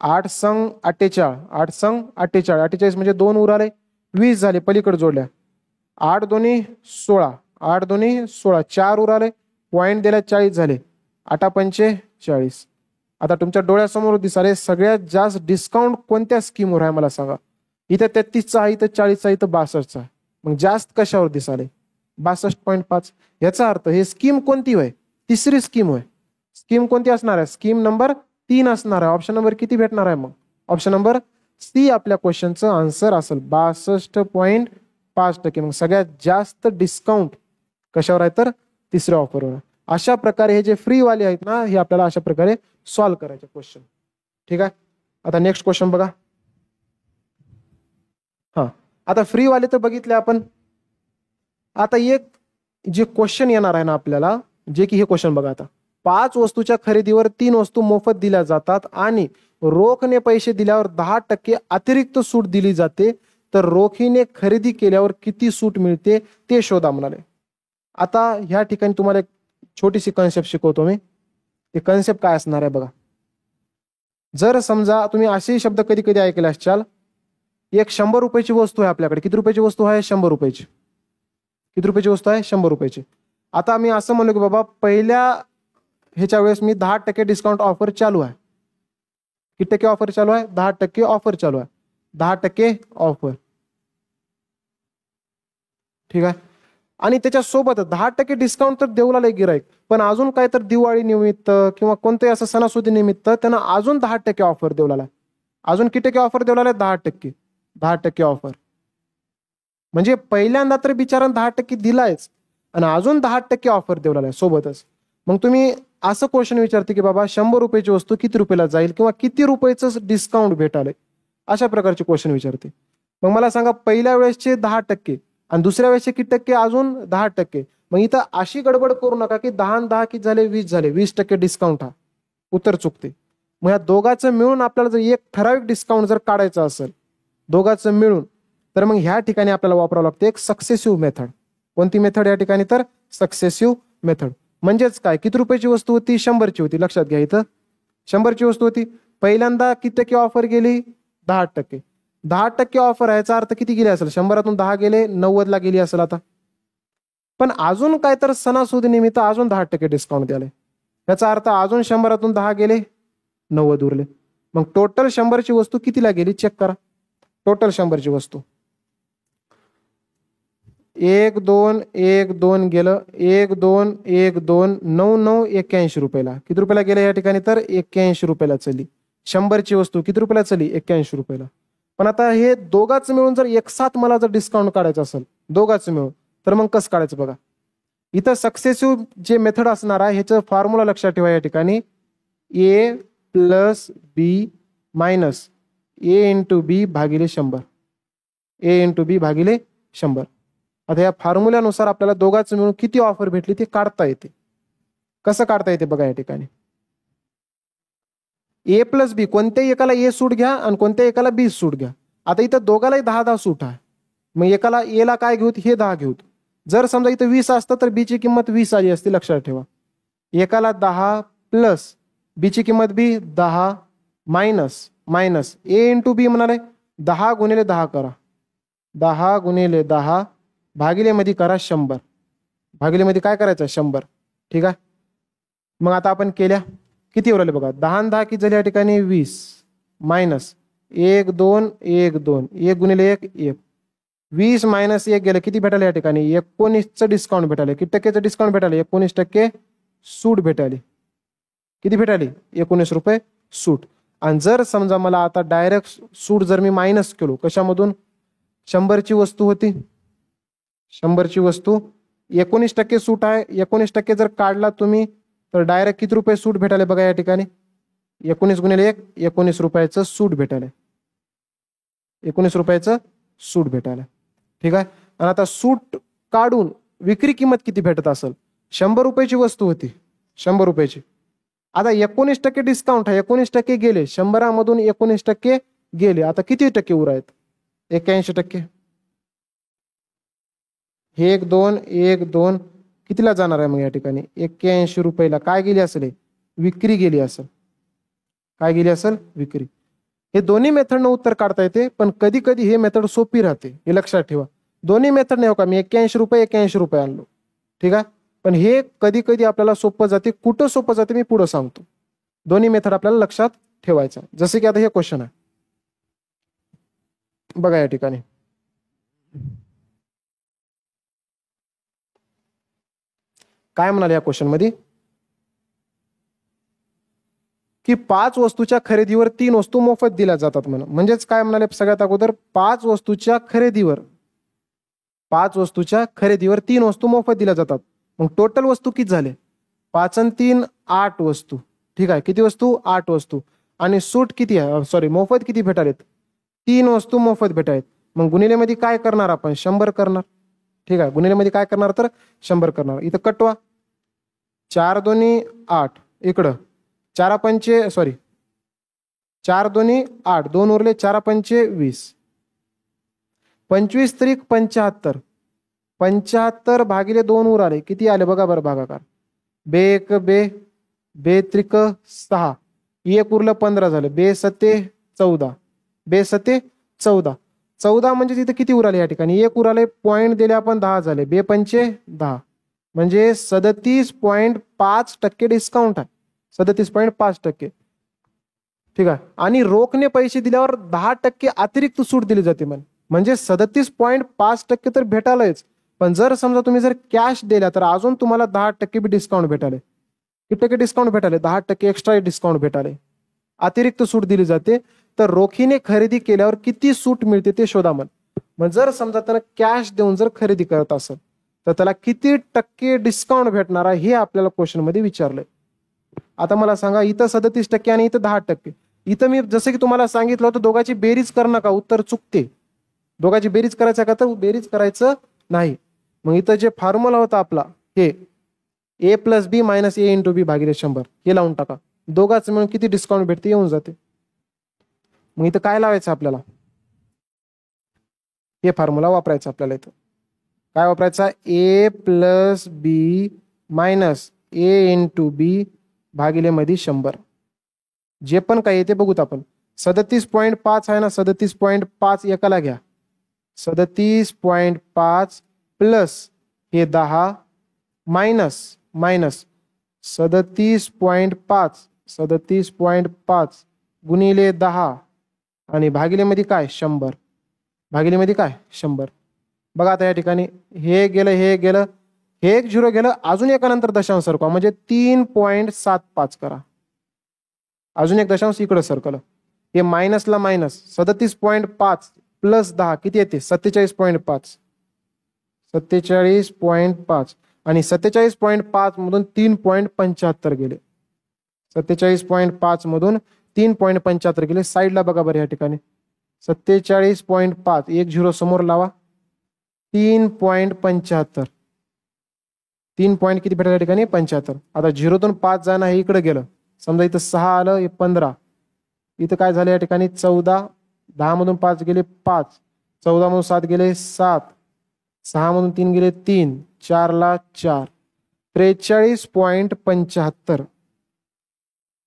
8 संग 48. 8 संग 48. 48 म्हणजे 2 उराले 20 झाले पलीकडे जोडल्या. 8 2 16. 8 2 16. 4 उराले पॉईंट दिला 40 झाले. 8 5 40. आता तुमच्या डोळ्यासमोर दिसाले सगळ्यात जास्त डिस्काउंट कोणत्या स्कीमवर आहे मला सांगा. इथं 33चा आहे इथं 40चा इथं 62चा आहे. मग जास्त कशावर दिसाले 62.5. याचा अर्थ हे स्कीम कोणती होय तिसरी स्कीम होय. स्कीम कोणती असणार आहे स्कीम नंबर 3 असणार आहे. ऑप्शन नंबर किती भेटणार आहे मग ऑप्शन नंबर सी आपल्या क्वेश्चनचं आन्सर असेल 62.5%. मग सगळ्यात जास्त डिस्काउंट कशावर आहे तर तिसऱ्या ऑफरवर. अशा प्रकारे हे जे फ्रीवाले आहेत ना हे आपल्याला अशा प्रकारे सॉल्व्ह करायचे क्वेश्चन. ठीक आहे. आता नेक्स्ट क्वेश्चन बघा. हा आता फ्रीवाले तर बघितले आपण. आता एक जे क्वेश्चन येणार आहे ना आपल्याला जे की हे क्वेश्चन बघा. आता 5 वस्तूच्या खरेदीवर 3 वस्तू मोफत दिल्या जातात आणि रोखने पैसे दिल्यावर 10% अतिरिक्त सूट दिली जाते. तर रोखीने खरेदी केल्यावर किती सूट मिळते ते शोधा म्हणाले. आता ह्या ठिकाणी तुम्हाला एक छोटीशी कन्सेप्ट शिकवतो मी. ते कन्सेप्ट काय असणार आहे बघा. जर समजा तुम्ही असे शब्द कधी कधी ऐकले असचाल एक 100 रुपयाची वस्तू आहे आपल्याकडे. किती रुपयाची वस्तू आहे 100 रुपयाची. किती रुपयाची वस्तू आहे 100 रुपयाची. आता मी असं म्हणलो की बाबा पहिल्या ह्याच्या वेळेस मी 10% डिस्काउंट ऑफर चालू आहे. किती टक्के ऑफर चालू आहे 10% ऑफर चालू आहे. 10% ऑफर. ठीक आहे. आणि त्याच्यासोबत 10% डिस्काउंट तर देऊ लागले गिराईक. पण अजून काय तर दिवाळी निमित्त किंवा कोणत्याही असं सणासुदी निमित्त त्यांना अजून 10% ऑफर देऊ लागला. अजून किती टक्के ऑफर देऊ लागले 10%. 10% ऑफर म्हणजे पहिल्यांदा तर बिचारानं 10% दिलायच आणि अजून 10% ऑफर देऊ लागलाय सोबतच. मग तुम्ही असं क्वेश्चन विचारते की बाबा 100 रुपयाची वस्तू किती रुपयाला जाईल किंवा किती रुपयाचं डिस्काउंट भेटाले. अशा प्रकारचे क्वेश्चन विचारते. मग मला सांगा पहिल्या वेळेसचे 10% आणि दुसऱ्या वेळेसचे किती टक्के अजून 10%. मग इथं अशी गडबड करू नका की 10 आणि 10 किती झाले 20 झाले. 20% डिस्काउंट हा उत्तर चुकते. मग या दोघांचं मिळून आपल्याला जर एक ठराविक डिस्काउंट जर काढायचं असेल दोघांचं मिळून तर मग ह्या ठिकाणी आपल्याला वापरावं लागते एक सक्सेसिव्ह मेथड. कोणती मेथड या ठिकाणी तर सक्सेसिव्ह मेथड. म्हणजेच काय किती रुपयाची वस्तू होती 100ची होती. लक्षात घ्या इथं 100ची वस्तू होती. पहिल्यांदा किती टक्के ऑफर गेली 10%. 10% ऑफर आहे याचा अर्थ किती गेले असेल 100तून 10 गेले 90ला गेली असेल. आता पण अजून काय तर सणासुदी निमित्त अजून 10% डिस्काउंट द्याले. याचा अर्थ अजून 100तून 10 गेले 90 उरले. मग टोटल 100ची वस्तू कितीला गेली चेक करा. टोटल 100ची वस्तू 1 2 1 2 गेलं 1 2 1 2 9 9 81 रुपयाला. किती रुपयाला गेलं या ठिकाणी तर 81 रुपयाला चली. 100ची वस्तू किती रुपयाला चली 81 रुपयाला. पण आता हे दोघाच मिळून जर एक साथ मला जर डिस्काउंट काढायचं असेल दोघाच मिळून तर मग कसं काढायचं बघा. इथं सक्सेसिव्ह जे मेथड असणार आहे ह्याचं फॉर्म्युला लक्षात ठेवा. या ठिकाणी ए प्लस बी मायनस ए इंटू बी भागिले 100. ए इंटू बी भागिले 100. आता या फॉर्म्युल्यानुसार आपल्याला दोघांचं मिळून किती ऑफर भेटली ते काढता येते. कसं काढता येते बघा. या ठिकाणी ए प्लस बी कोणत्याही एकाला ए सूट घ्या आणि कोणत्याही एकाला बी सूट घ्या. आता इथं दोघालाही 10 सूट आहे. मग एकाला ए ला काय घेऊत हे 10 घेऊत. जर समजा इथं 20 असतं तर बी ची किंमत 20 आली असती. लक्षात ठेवा. एकाला 10 प्लस बी ची किंमत बी 10 मायनस मायनस ए इंटू बी म्हणाले 10 गुणिले 10 करा. 10 गुणिले 10 भागिले मध्ये करा 100. भागिले मध्ये काय करायचं 100. ठीक आहे. मग आता आपण केल्या किती उरले बघा. 10 आणि 10 किती झाले या ठिकाणी 20 मायनस 1 2 1 2 1 गुणिले 1 1 20 मायनस 1 गेलं किती भेटायला या ठिकाणी 19चं डिस्काउंट भेटायला. किती टक्केचं डिस्काउंट भेटायला 19% सूट भेटायली. किती भेटायली 19 रुपये सूट. आणि जर समजा मला आता डायरेक्ट सूट जर मी मायनस केलो कशामधून 100ची वस्तू होती 100ची वस्तू 19% सूट आहे. 19% जर काढला तुम्ही तर डायरेक्ट किती रुपये सूट भेटायला बघा. या ठिकाणी 19 गुणिले 1 19 रुपयाचं सूट भेटायला. 19 रुपयाचं सूट भेटायला. ठीक आहे. आणि आता सूट काढून विक्री किंमत किती भेटत असेल 100 रुपयाची वस्तू होती 100 रुपयाची. आता 19% डिस्काउंट आहे 19% गेले 100 मधून 19% गेले. आता किती टक्के उरायत 81%. हे 1 2 1 2 कितीला जाणार आहे मग या ठिकाणी 81 रुपयाला काय गेली असेल विक्री गेली असेल. काय गेली असेल विक्री. हे दोन्ही मेथडनं उत्तर काढता येते. पण कधी कधी हे मेथड सोपी राहते हे लक्षात ठेवा. दोन्ही मेथड नाही हो का मी 81 रुपये 81 रुपये आणलो. ठीक आहे. पण हे कधी कधी आपल्याला सोपं जाते. कुठं सोपं जाते मी पुढं सांगतो. दोन्ही मेथड आपल्याला लक्षात ठेवायचं. जसे की आता हे क्वेश्चन आहे बघा. या ठिकाणी काय म्हणाले या क्वेश्चन मध्ये की 5 वस्तूच्या खरेदीवर 3 वस्तू मोफत दिल्या जातात म्हणजेच काय म्हणाले सगळ्यात अगोदर 5 वस्तूच्या खरेदीवर 3 वस्तू मोफत दिल्या जातात. मग टोटल वस्तू किती झाले 5 आणि 3 8 वस्तू. ठीक आहे. किती वस्तू 8 वस्तू. आणि सूट किती आहे सॉरी मोफत किती भेटालेत 3 वस्तू मोफत भेटायत. मग गुणिलेमध्ये काय करणार आपण 100 करणार. ठीक आहे. गुणिलेमध्ये काय करणार तर 100 करणार. इथं कटवा 4 2 8 इकडं 4 पंचे सॉरी 4 2 8 2 उरले 4 पंचे 20 25 त्रिक 75 75 भागिले 2 वर आले किती आले बघा बरं भागाकार. बे 1 बे बे त्रिक 6 1 उरलं 15 झालं. बे सते 14 बे सते 14 14 म्हणजे तिथे किती उराले या ठिकाणी 1 उराले पॉईंट दिले आपण 10 झाले. बे पंचे 10 म्हणजे 37.5% डिस्काउंट आहे. 37.5%. ठीक आहे. आणि रोखने पैसे दिल्यावर 10% अतिरिक्त सूट दिली जाते म्हणजे 37.5% तर भेटायलाच. पण जर समजा तुम्ही जर कॅश दिला तर अजून तुम्हाला 10% बी डिस्काउंट भेटाले. किती टक्के डिस्काउंट भेटाले 10% एक्स्ट्रा डिस्काउंट भेटाले. अतिरिक्त सूट दिली जाते. तर रोखीने खरेदी केल्यावर किती सूट मिळते ते शोधा. मग जर समजा त्याला कॅश देऊन जर खरेदी करत असेल तर त्याला किती टक्के डिस्काउंट भेटणार आहे हे आपल्याला क्वेश्चन मध्ये विचारलंय. आता मला सांगा इथं 37% आणि इथं 10%. इथं मी जसं की तुम्हाला सांगितलं होतं दोघांची बेरीज कर नका उत्तर चुकते. दोघांची बेरीज करायचं का तर बेरीज करायचं नाही. मग इथं जे फॉर्म्युला होता आपला हे ए प्लस बी मायनस ए इंटू बी भागिले 100 हे लावून टाका. दोघांचं मिळून किती डिस्काउंट भेटते येऊन जाते. मग इथं काय लावायचं आपल्याला हे फॉर्म्युला वापरायचा. आपल्याला इथं काय वापरायचा ए प्लस बी मायनस ए इंटू बी भागिले मध्ये 100. जे पण काही येते बघूत आपण. 37.5 आहे ना 37.5 एकाला घ्या 37.5 प्लस हे 10 मायनस मायनस 37.5 गुणिले 10 आणि भागिले मध्ये काय 100 भागिले मध्ये काय 100. बघा आता या ठिकाणी हे गेलं, हे गेलं, हे एक 0 गेलं, अजून एकानंतर दशांश सरकवा म्हणजे 3.75 करा. अजून एक दशांश इकडं सरकलं. हे मायनसला मायनस 37.5 प्लस 10 किती येते? 47.5. 47.5 आणि 47.5 मधून 3.75 गेले. 47.5 मधून 3.75 गेले. साईडला बघा बरं या ठिकाणी 47.5 एक 0 समोर लावा. 3.75 3 पॉईंट किती भेटला या ठिकाणी? 75. आता 0तून 5 जाणं हे इकडे गेलं. समजा इथं 6 आलं, हे 15. इथं काय झालं या ठिकाणी? 14. 10 मधून 5 गेले 5. 14 मधून 7 गेले 7. 6 मधून 3 गेले 3. 4 ला 4. 43.75.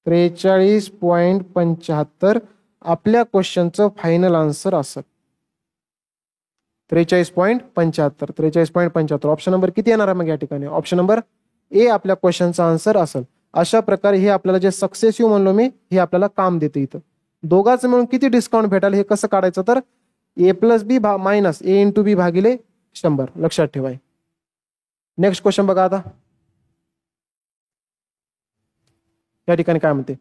43.75 आपल्या क्वेश्चनचं फायनल आन्सर असेल. 43.75. 43.75 ऑप्शन नंबर किती येणार आहे मग या ठिकाणी? ऑप्शन नंबर ए आपल्या क्वेश्चनचा आन्सर असेल. अशा प्रकारे हे आपल्याला जे सक्सेसिव्ह म्हणलो मी, हे आपल्याला काम देते. इथं दोघांचं मिळून किती डिस्काउंट भेटाल हे कसं काढायचं? तर ए प्लस बी मायनस ए इंटू बी भागिले 100 लक्षात ठेवाय. नेक्स्ट क्वेश्चन बघा आता या ठिकाणी काय म्हणते?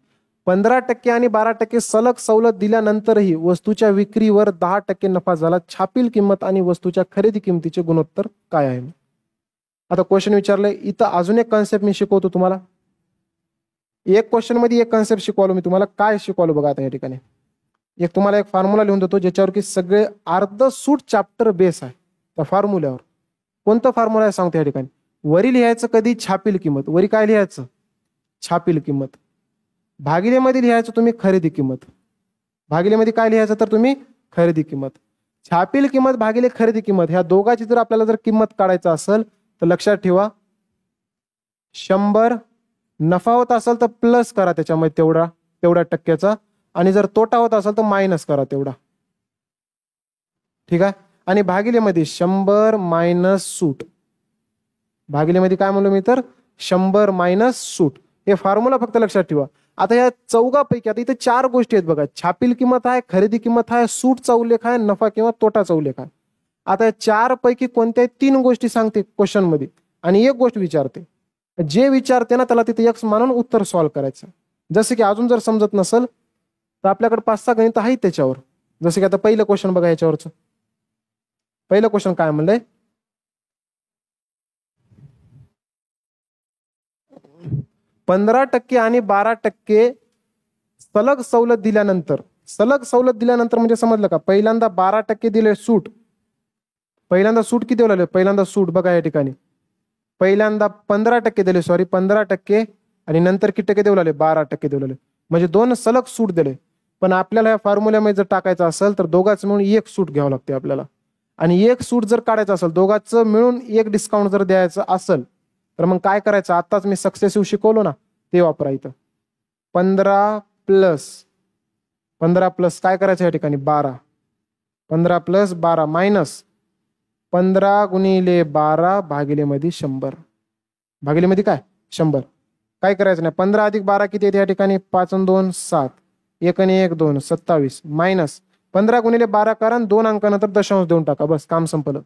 15% आणि 12% सलग सवलत दिल्यानंतरही वस्तूच्या विक्रीवर 10% नफा झाला. छापील किंमत आणि वस्तूच्या खरेदी किमतीचे गुणोत्तर काय आहे? आता क्वेश्चन विचारलंय. इथं अजून एक कॉन्सेप्ट मी शिकवतो तुम्हाला. एक क्वेश्चन मध्ये एक कॉन्सेप्ट शिकवलो मी तुम्हाला. काय शिकवलो बघा आता या ठिकाणी. तुम्हाला एक फॉर्म्युला लिहून देतो ज्याच्यावर की सगळे अर्ध सूट चॅप्टर बेस आहे. त्या फॉर्म्युल्यावर कोणतं फॉर्म्युला आहे सांगतो या ठिकाणी. वरी लिहायचं कधी? छापील किंमत. वरी काय लिहायचं? छापील किंमत. भागिलेमध्ये लिहायचं तुम्ही खरेदी किंमत. भागिलेमध्ये काय लिहायचं? तर तुम्ही खरेदी किंमत. छापील किंमत भागिले खरेदी किंमत ह्या दोघांची जर आपल्याला जर किंमत काढायचं असेल तर लक्षात ठेवा 100 नफा होत असेल तर प्लस करा त्याच्यामध्ये तेवढ्या टक्क्याचा, आणि जर तोटा होत असेल तर मायनस करा तेवढा. ठीक आहे. आणि भागिलेमध्ये 100 मायनस सूट. भागिलेमध्ये काय म्हणलो मी? तर 100 मायनस सूट. हे फॉर्म्युला फक्त लक्षात ठेवा. आता या चौघापैकी आता इथे 4 गोष्टी आहेत बघा. छापील किंमत आहे, खरेदी किंमत आहे, सूटचा उल्लेख आहे, नफा किंवा तोटाचा उल्लेख आहे. आता या 4 पैकी कोणत्याही 3 गोष्टी सांगते क्वेश्चन मध्ये आणि एक गोष्ट विचारते. जे विचारते ना त्याला तिथे एक्स मानून उत्तर सॉल्व्ह करायचं. जसं की अजून जर समजत नसेल तर आपल्याकडे 5-6 गणित आहेत त्याच्यावर. जसं की आता पहिलं क्वेश्चन बघा याच्यावरचं. पहिलं क्वेश्चन काय म्हणलंय? 15% आणि 12% सलग सवलत दिल्यानंतर. सलग सवलत दिल्यानंतर म्हणजे समजलं का? पहिल्यांदा 12% दिले सूट. पहिल्यांदा सूट किती दिले? पहिल्यांदा सूट बघा या ठिकाणी पहिल्यांदा 15% दिले, 15% आणि नंतर किती टक्के देऊ लागले? 12% देऊ लागले. म्हणजे 2 सलग सूट दिले. पण आपल्याला या फॉर्म्युल्यामध्ये जर टाकायचं असेल तर दोघांचं मिळून एक सूट घ्यावं लागते आपल्याला. आणि एक सूट जर काढायचं असेल, दोघांचं मिळून एक डिस्काउंट जर द्यायचं असेल तर मग काय करायचं? आताच मी सक्सेसिव्ह शिकवलो ना ते वापरायचं. 15 प्लस काय करायचं या ठिकाणी? 12. 15 प्लस 12 मायनस 15 गुणिले 12 भागिलेमध्ये 100. भागिलेमध्ये काय? 100. काय करायचं नाही. 15 अधिक 12 किती येते या ठिकाणी? 5 आणि 2 7. 1 आणि 1 2 27 मायनस 15 गुणिले 12 करा, 2 अंकानंतर दशांश देऊन टाका. बस काम संपलं.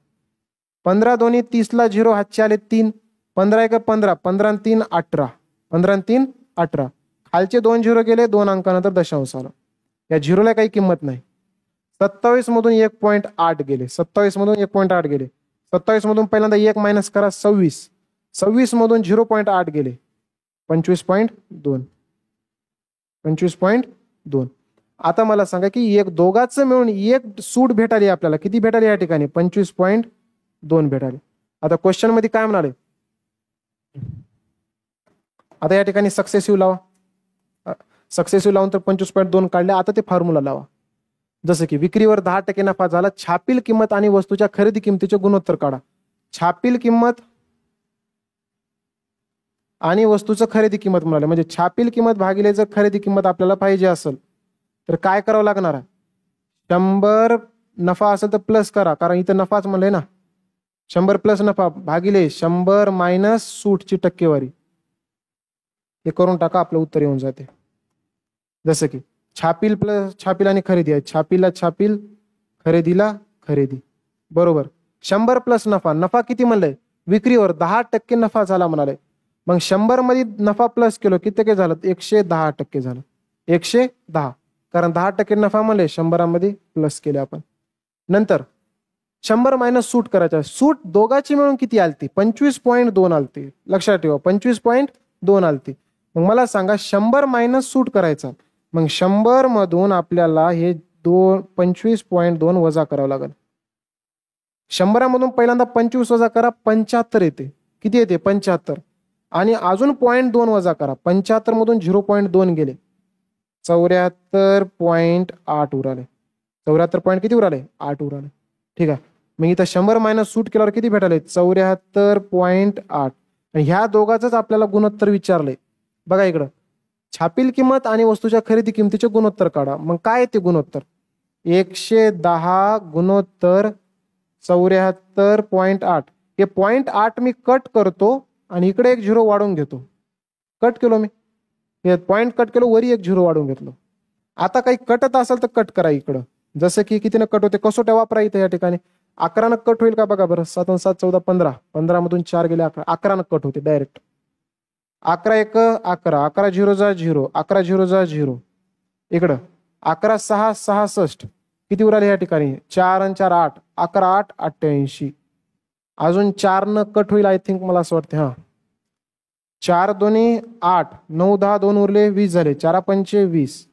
15 दोन्ही 30 ला 0 हातचे आले 3. 15 1 15. 15 आणि 3 18. 15 आणि 3 18. खालचे 2 0 गेले, 2 अंकानंतर दशांश आला. या झिरोला काही किंमत नाही. 27 मधून 1.8 गेले. 27 मधून 1.8 गेले. 27 मधून पहिल्यांदा 1 मायनस करा 26. 26 मधून 0.8 गेले 25.2. 25.2. आता मला सांगा की एक दोघांचं मिळून एक सूट भेटाली आपल्याला. किती भेटाली या ठिकाणी? 25.2 भेटाली. आता क्वेश्चन मध्ये काय म्हणाले? आता या ठिकाणी सक्सेसिव्ह लावा. सक्सेसिव्ह लावून तर 25.2 काढले. आता ते फॉर्म्युला लावा. जसं की विक्रीवर 10% नफा झाला. छापील किंमत आणि वस्तूच्या खरेदी किमतीचे गुणोत्तर काढा. छापील किंमत आणि वस्तूचं खरेदी किंमत म्हणाले म्हणजे छापील किंमत भागिले जर खरेदी किंमत आपल्याला पाहिजे असेल तर काय करावं लागणार आहे? 100 नफा असेल तर प्लस करा, कारण इथं नफाच म्हणलंय ना. 100 प्लस नफा भागिले 100 मायनस सूटची टक्केवारी. हे करून टाका, आपलं उत्तर येऊन जाते. जसं की छापील प्लस छापील आणि खरेदी आहे. छापीला छापील, खरेदीला खरेदी. बरोबर. 100 प्लस नफा, नफा किती म्हणलंय विक्रीवर 10% नफा झाला म्हणाले. मग 100 मध्ये नफा प्लस केलो किती टक्के झालं 110% झालं. 110 कारण 10% नफा म्हणले 100 मध्ये प्लस केले आपण. नंतर 100 मायनस सूट करायचा. सूट दोघांची मिळून किती आलती 25.2 आलती. लक्षात ठेवा 25.2 आलती. मग मला सांगा 100 मायनस सूट करायचा. मग 100 मधून आपल्याला हे 25.2 वजा करावं लागेल. 100 मधून पहिल्यांदा 25 वजा करा 75 येते. किती येते 75 आणि अजून 0.2 वजा करा. 75 मधून 0.2 गेले 74.8 उराले. 74 पॉईंट किती उराले 8 उराले. ठीक आहे. मग इथं 100 मायनस सूट केल्यावर किती भेटाले 74.8. आणि ह्या दोघांच आपल्याला गुणोत्तर विचारले. बघा इकडं छापील किंमत आणि वस्तूच्या खरेदी किमतीचे गुणोत्तर काढा. मग काय ते गुणोत्तर 110 गुणोत्तर 74.8. हे 0.8 मी कट करतो आणि इकडे एक झिरो वाढवून घेतो. कट केलो मी हे पॉईंट कट केलो वरी एक झिरो वाढवून घेतलो. आता काही कटत असेल तर कट करा इकडं. जसं की कितीनं कट होते कसोट्या वापरा इथं या ठिकाणी. 11 कट होईल का बघा बरं. 7 7 14 15 15 मधून 4 गेले 11. 11 कट होते डायरेक्ट. 11 1 11 11 झिरो जा झिरो 11 झिरो जा झिरो. इकडं 11 6 66 किती उराले या ठिकाणी 4 आणि 4 8 11 8 88. अजून 4 न कट होईल आय थिंक मला असं वाटतं. हा 4 दोन्ही 8 9 10 2 उरले 20 झाले 4 पंचे 20.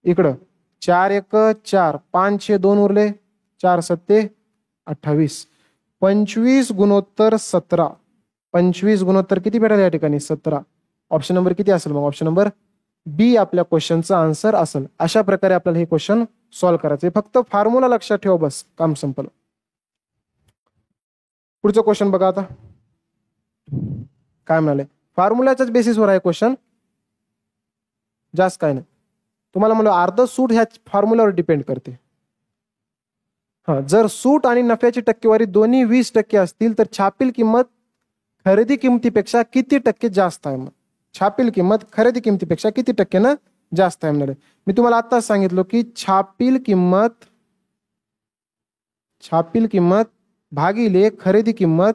इकडं 4 1 4 5 6 2 उरले 4 7 28. 25 गुणोत्तर 17. 25 गुणोत्तर किती भेटायला या ठिकाणी 17. ऑप्शन नंबर किती असेल मग ऑप्शन नंबर बी आपल्या क्वेश्चनचा आन्सर असेल. अशा प्रकारे आपल्याला हे क्वेश्चन सॉल्व्ह करायचे. फक्त फॉर्म्युला लक्षात ठेवा बस काम संपलं. पुढचं क्वेश्चन बघा आता काय म्हणाले. फॉर्म्युलाच्याच बेसिसवर आहे क्वेश्चन जास्त काय नाही. तुम्हाला म्हणलं अर्ध सूट ह्या फॉर्म्युलावर डिपेंड करते. हा जर सूट आणि नफ्याची टक्केवारी दोन्ही 20% असतील तर छापील किंमत खरेदी किमतीपेक्षा किती टक्के जास्त आहे. मग छापील किंमत खरेदी किमतीपेक्षा किती टक्क्यानं जास्त आहे म्हणाले. मी तुम्हाला आत्ताच सांगितलं की छापील किंमत भागिले खरेदी किंमत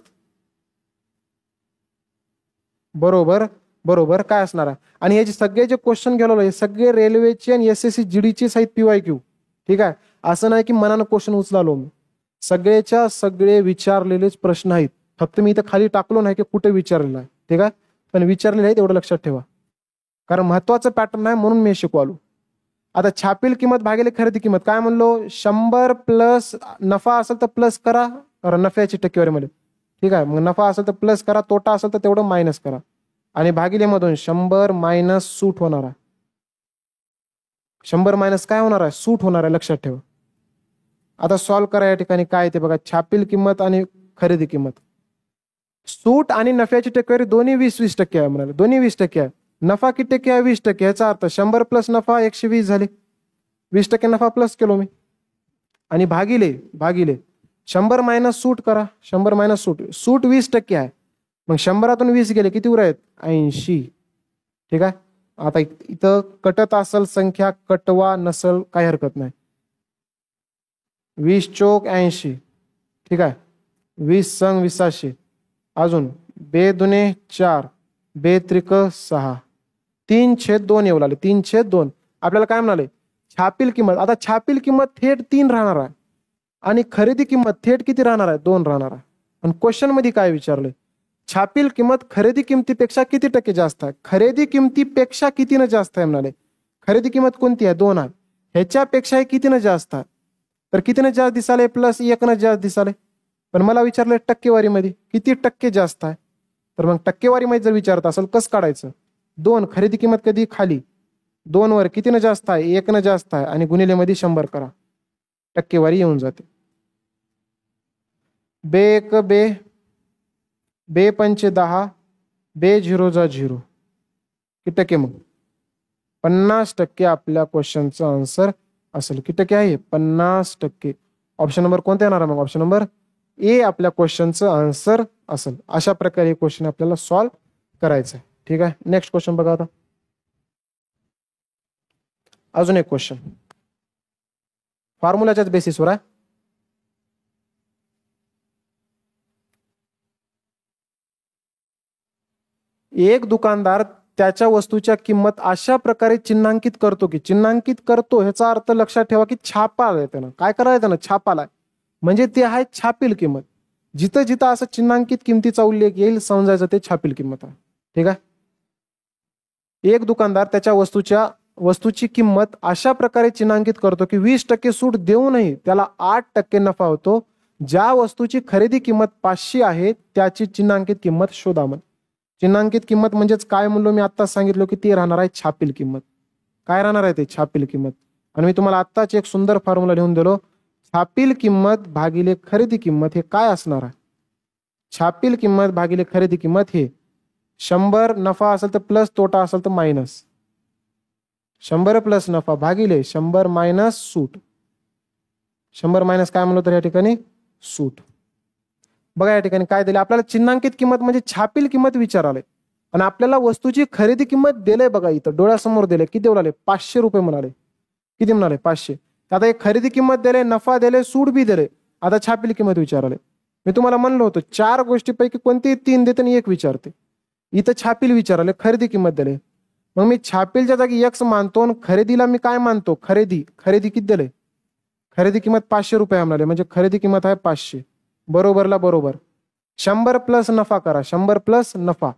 बरोबर काय असणार आहे. आणि हे जे सगळे जे क्वेश्चन गेलो हे सगळे रेल्वेचे आणि SSC GDचे साहित्य PYQ. ठीक आहे. असं नाही की मनानं क्वेश्चन उचलालो मी. सगळेच्या सगळे विचारलेलेच प्रश्न आहेत. फक्त मी इथं खाली टाकलो नाही की कुठे विचारलेलं आहे. ठीक आहे. पण विचारलेलं आहे तेवढं लक्षात ठेवा कारण महत्वाचं पॅटर्न आहे म्हणून मी शिकवालो. आता छापील किंमत भागिले खरेदी किंमत काय म्हणलो 100 प्लस नफा असेल तर प्लस करा कारण नफ्याची टक्केवारी मध्ये. ठीक आहे. मग नफा असेल तर प्लस करा तोटा असेल तर तेवढं मायनस करा. आणि भागिले मधून 100 मायनस सूट होणार आहे. 100 मायनस काय होणार आहे सूट होणार आहे लक्षात ठेवा. आता सॉल्व्ह करा या ठिकाणी काय ते बघा छापील किंमत आणि खरेदी किंमत. सूट आणि नफ्याची टक्केवारी दोन्ही 20-20% आहे म्हणाले. दोन्ही 20% आहे. नफा किती टक्के आहे 20%. याचा अर्थ 100 प्लस नफा 120 झाले. 20% नफा प्लस केलो मी. आणि भागिले 100 मायनस सूट करा. 100 मायनस सूट 20% आहे. मग 100तून 20 गेले किती उर आहेत 80. ठीक आहे. आता इथं कटत असल संख्या कटवा नसल काही हरकत नाही. 20 चौक 80. ठीक आहे. 20 संग 2000. अजून 2 दुने 4 2 त्रिक 6 3/2 येऊ लागले 3/2. आपल्याला काय म्हणाले छापील किंमत. आता छापील किंमत थेट 3 राहणार आहे आणि खरेदी किंमत थेट किती राहणार आहे 2 राहणार आहे. आणि क्वेश्चन मध्ये काय विचारले छापील किंमत खरेदी किमतीपेक्षा किती टक्के जास्त आहे. खरेदी किमतीपेक्षा कितीनं जास्त आहे म्हणाले. खरेदी किंमत कोणती आहे 2 आहे. ह्याच्यापेक्षा कितीनं जास्त आहे तर कितीनं जास्त दिसाले प्लस 1 जास्त दिसाले. पण मला विचारलं टक्केवारीमध्ये किती टक्के जास्त आहे. तर मग टक्केवारीमध्ये जर विचारत असेल कसं काढायचं 2 खरेदी किंमत कधी खाली 2 वर कितीनं जास्त आहे 1 जास्त आहे आणि गुणिले मध्ये 100 करा टक्केवारी येऊन जाते. 2 1 2 2 पंचे 10 2 झिरो जा झिरो किती टक्के मग 50% आपल्या क्वेश्चनचं आन्सर असेल. किती टक्के आहे 50%. ऑप्शन नंबर कोणता येणार आहे मग ऑप्शन नंबर ए आपल्या क्वेश्चनचं आन्सर असेल. अशा प्रकारे क्वेश्चन आपल्याला सॉल्व्ह करायचं आहे. ठीक आहे. नेक्स्ट क्वेश्चन बघा आता. अजून एक क्वेश्चन फॉर्म्युलाच्याच बेसिसवर आहे. एक दुकानदार त्याच्या वस्तूच्या किंमत अशा प्रकारे चिन्हांकित करतो की चिन्हांकित करतो ह्याचा अर्थ लक्षात ठेवा की छापा आलाय त्यानं. काय करायचं त्यानं? छापालाय. म्हणजे ते आहे छापील किंमत. जिथं जिथं असं चिन्हांकित किमतीचा उल्लेख येईल समजायचं ते छापील किंमत आहे. ठीक आहे. एक दुकानदार त्याच्या वस्तूची किंमत अशा प्रकारे चिन्हांकित करतो की 20% सूट देऊनही त्याला 8% नफा होतो. ज्या वस्तूची खरेदी किंमत 500 आहे त्याची चिन्हांकित किंमत शोधा. चिन्हांकित किंमत म्हणजेच काय म्हणलो मी आत्ताच सांगितलं की ती राहणार आहे छापील किंमत. काय राहणार आहे ते? छापील किंमत. आणि मी तुम्हाला आत्ताच एक सुंदर फॉर्म्युला लिहून दिलो. छापील किंमत भागिले खरेदी किंमत हे काय असणार आहे? छापील किंमत भागिले खरेदी किंमत हे 100 नफा असेल तर प्लस, तोटा असेल तर मायनस. 100 प्लस नफा भागिले 100 मायनस सूट. 100 मायनस काय म्हणलो तर या ठिकाणी सूट. बघा या ठिकाणी काय दिले आपल्याला? चिन्हांकित किंमत म्हणजे छापील किंमत विचाराले आणि आपल्याला वस्तूची खरेदी किंमत दिले. बघा इथं डोळ्यासमोर दिले. किती म्हणाले? 500 रुपये म्हणाले. किती म्हणाले? 500. आता एक खरेदी किंमत दिले, नफा दिले, सूट बी दिले. आता छापील किंमत विचाराले. मी तुम्हाला म्हणलो होतो 4 गोष्टीपैकी कोणती 3 देते आणि 1 विचारते. इथं छापील विचाराले, खरेदी किंमत दिले. मग मी छापीलच्या जागी X मानतो आणि खरेदीला मी काय मानतो? खरेदी किती दिले? खरेदी किंमत 500 रुपये म्हणाले म्हणजे खरेदी किंमत आहे 500. बरोबरला बरोबर. 100 प्लस नफा करा. 100 प्लस नफा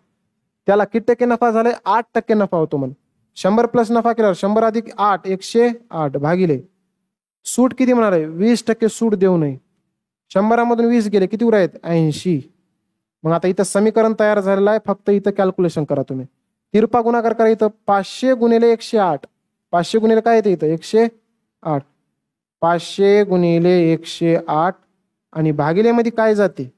त्याला किती टक्के नफा झाले? 8% नफा होतो. म्हणून 100 प्लस नफा केल्यावर 100 अधिक 8 108 भागिले सूट किती म्हणाले? 20% सूट देऊ नये. 100 मधून 20 गेले किती उर आहेत? 80. मग आता इथं समीकरण तयार झालेलं आहे. फक्त इथं कॅल्क्युलेशन करा तुम्ही. तिरपा गुणाकार करा. इथं 500 गुणिले 108. 500 गुणिले काय येते? इथं 108. 500 गुणिले 108 आणि भागिले मध्ये काय जाते?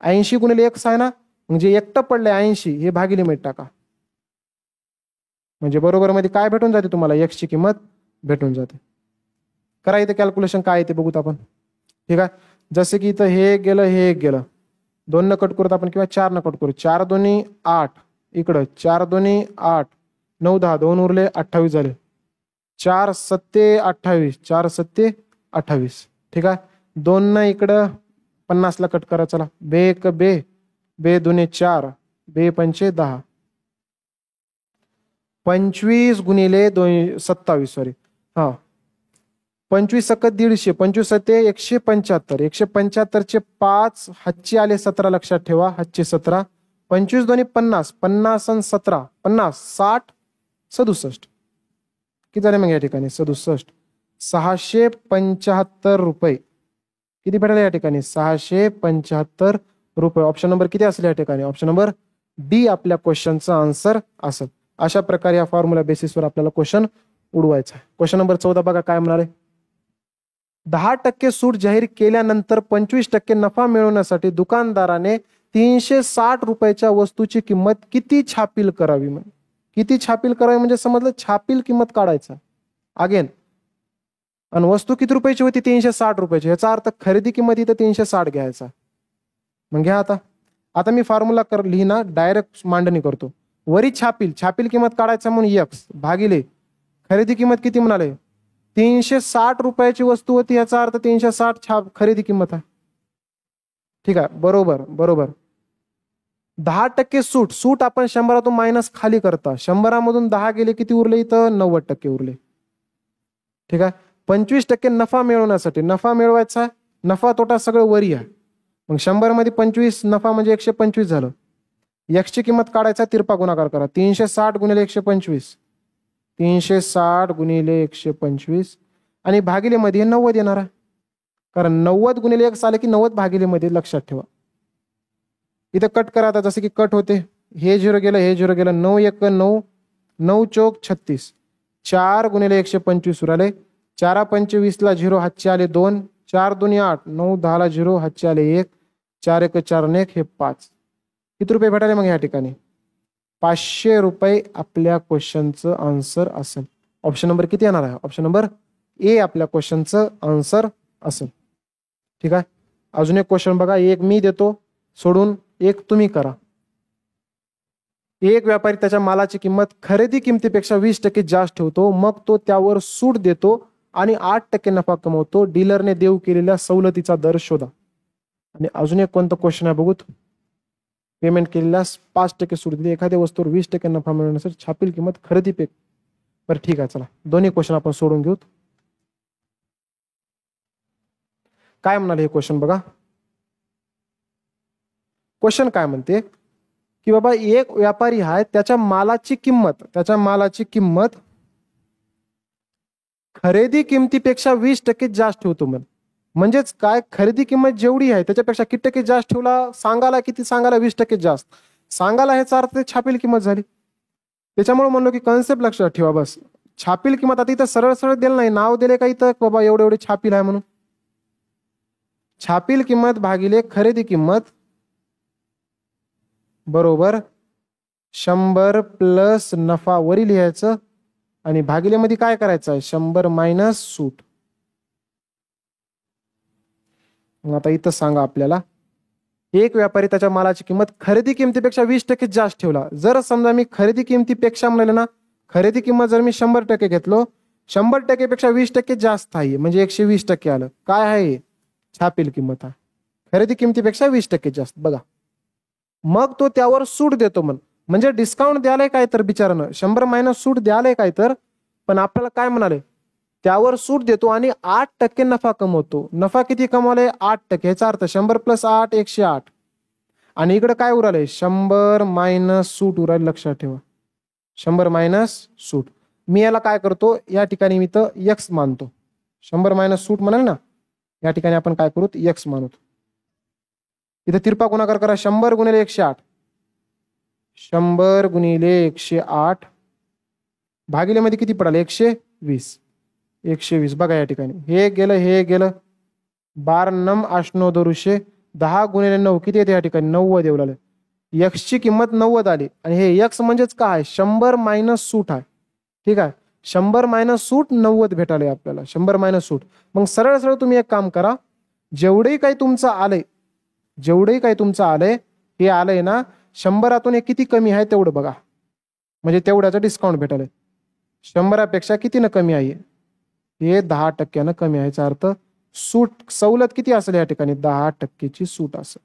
80 गुणिले 1 आहे ना, म्हणजे एकटं पडले 80 हे भागिले मध्ये टाका. म्हणजे बरोबर मध्ये काय भेटून जाते तुम्हाला? X ची किंमत भेटून जाते. करा इथे कॅल्क्युलेशन काय येते बघूत आपण. ठीक आहे. जसे की इथं हे गेलं, हे गेलं. 2 न कट करूत आपण किंवा 4 न कट करू. 4 दोन्ही 8. इकडं 4 दोन्ही 8. 9 10 2 उरले 28 झाले. 4 सत्ते 28. 4 सत्ते 28. ठीक आहे. 2 न इकडं 50 ला कट करा. चला बे एक बे, बे दोन्ही 4, बे पंचे 10. 25 गुणिले 27 सॉरी. हा 25 सकत 150. 25 सत्ते 175. 175 चे 5 हातचे आले 17 लक्षात ठेवा. हातचे 17. 25 दोन्ही 50. 50 आणि 17 50 60 67. किती झाले मग या ठिकाणी? 67. 675 रुपये. किती भेटले या ठिकाणी? 675 रुपये. ऑप्शन नंबर किती असेल या ठिकाणी? ऑप्शन नंबर डी आपल्या क्वेश्चनचा आन्सर असेल. अशा प्रकारे या फॉर्म्युला बेसिसवर आपल्याला क्वेश्चन उडवायचा आहे. क्वेश्चन नंबर 14 बघा काय म्हणाले. 10% सूट जाहीर केल्यानंतर 25% नफा मिळवण्यासाठी दुकानदाराने 360 रुपयाच्या वस्तूची किंमत किती छापील करावी? किती छापील करावी म्हणजे समजलं छापील किंमत काढायचा. अगेन आणि वस्तू किती रुपयाची होती? 360 रुपयाची. याचा अर्थ खरेदी किंमत इथं 360 घ्यायचा. मग घ्या आता मी फॉर्म्युला लिहिना डायरेक्ट मांडणी करतो. वरी छापील किंमत काढायचा म्हणून X भागिले खरेदी किंमत किती म्हणाले? 360 रुपयाची वस्तू होती. याचा अर्थ 360 खरेदी किंमत आहे. ठीक आहे. बरोबर. 10% सूट आपण 100 मायनस खाली करता. 100 मधून 10 गेले किती उरले? इथं 90% उरले. ठीक आहे. 25% नफा मिळवण्यासाठी नफा मिळवायचा. नफा तोटा सगळं वरी आहे. मग 100 मध्ये 25 नफा म्हणजे 125 झालं. X ची किंमत काढायचा. तिरपा गुणाकार करा. 360 गुणिले 125. 360 गुणिले 125 आणि भागिले मध्ये 90 येणार आहे. कारण 90 गुणिले 1 आले की 90 भागिले मध्ये लक्षात ठेवा. इथं कट करा. आता जसे की कट होते. हे 0 गेलं, हे 0 गेलं. 9 1 9 9 चौक 36. 4 गुणिले 125 उराले. 4 पंचे 20 ला 0 हातचे आले 2. 4 दोन्ही 8. 9 10 ला 0 हातचे आले 1. 4 1 4 1 हे 5. किती रुपये भेटाले मग या ठिकाणी? 500 रुपये आपल्या क्वेश्चनचं आन्सर असेल. ऑप्शन नंबर किती येणार आहे? ऑप्शन नंबर ए आपल्या क्वेश्चनचं आन्सर असेल. ठीक आहे. अजून एक क्वेश्चन बघा. एक मी देतो सोडून, एक तुम्ही करा. एक व्यापारी त्याच्या मालाची किंमत खरेदी किमतीपेक्षा 20% जास्त ठेवतो. मग तो त्यावर सूट देतो आणि 8% नफा कमवतो. डीलरने देऊ केलेल्या सवलतीचा दर शोधा. आणि अजून एक कोणतं क्वेश्चन आहे बघूत. पेमेंट केलेल्यास 5% सूट दिली, एखाद्या वस्तूवर 20% नफा मिळवण्यासाठी छापील किंमत खरेदी पे. बरं ठीक आहे, चला दोन्ही क्वेश्चन आपण सोडून घेऊ. काय म्हणाले हे क्वेश्चन बघा. क्वेश्चन काय म्हणते की बाबा एक व्यापारी आहे, त्याच्या मालाची किंमत खरेदी किमतीपेक्षा 20% जास्त ठेवतो. म्हणजेच काय, खरेदी किंमत जेवढी आहे त्याच्यापेक्षा किती टक्के जास्त ठेवला, सांगायला किती, सांगायला 20% जास्त, सांगायला ह्याचा अर्थ छापील किंमत झाली. त्याच्यामुळे म्हणलो की कॉन्सेप्ट लक्षात ठेवा बस. छापील किंमत आता इथं सरळ सरळ दिलं नाही, नाव दिले का इथं बाबा एवढे एवढे छापील आहे म्हणून. छापील किंमत भागिले खरेदी किंमत बरोबर 100 प्लस नफा वरी लिहायचं आणि भागिलेमध्ये काय करायचं आहे, 100 मायनस सूट. आता इथं सांगा आपल्याला, एक व्यापारी त्याच्या मालाची किंमत खरेदी किमतीपेक्षा 20% जास्त ठेवला. जर समजा मी खरेदी किमतीपेक्षा म्हणाले ना, खरेदी किंमत जर मी 100% घेतलो, 100% पेक्षा 20% जास्त आहे म्हणजे 120% आलं. काय आहे, छापील किंमत आहे. खरेदी किमतीपेक्षा 20% जास्त बघा. मग तो त्यावर सूट देतो म्हणजे डिस्काउंट द्यायलाय काय तर बिचारानं, 100 मायनस सूट द्यायलाय काय तर, पण आपल्याला काय म्हणाले, त्यावर सूट देतो आणि 8% नफा कमवतो. नफा किती कमवलाय, 8%. याचा अर्थ 100 प्लस 8 108. आणि इकडे काय उरालंय, 100 मायनस सूट उराल. लक्षात ठेवा 100 मायनस सूट. मी याला काय करतो, या ठिकाणी मी तर एक्स मानतो. 100 मायनस सूट म्हणाल ना, या ठिकाणी आपण काय करू, एक्स मानू. इथे तिरपा गुणाकार करा, 100 गुणिले 108, 100 गुणिले 108 भागिले मध्ये किती पडाल, 120. 120 बघा या ठिकाणी हे गेलं 12 नम 8 200, 10 गुणिले 9 किती येते या ठिकाणी, 90 येऊ लागले. एक्स ची किंमत 90 आली आणि हे एक्स म्हणजेच काय, 100 मायनस सूट आहे. ठीक आहे, 100 मायनस सूट 90 भेटाले आपल्याला, 100 मायनस सूट. मग सरळ सरळ तुम्ही एक काम करा, जेवढेही काही तुमचं आलंय हे आलंय ना, 100 हे किती कमी आहे तेवढं बघा, म्हणजे तेवढ्याचं डिस्काउंट भेटायला. 100 किती न कमी आहे, हे 10% कमी आहे. याचा अर्थ सूट सवलत किती असेल या ठिकाणी, 10% सूट असेल.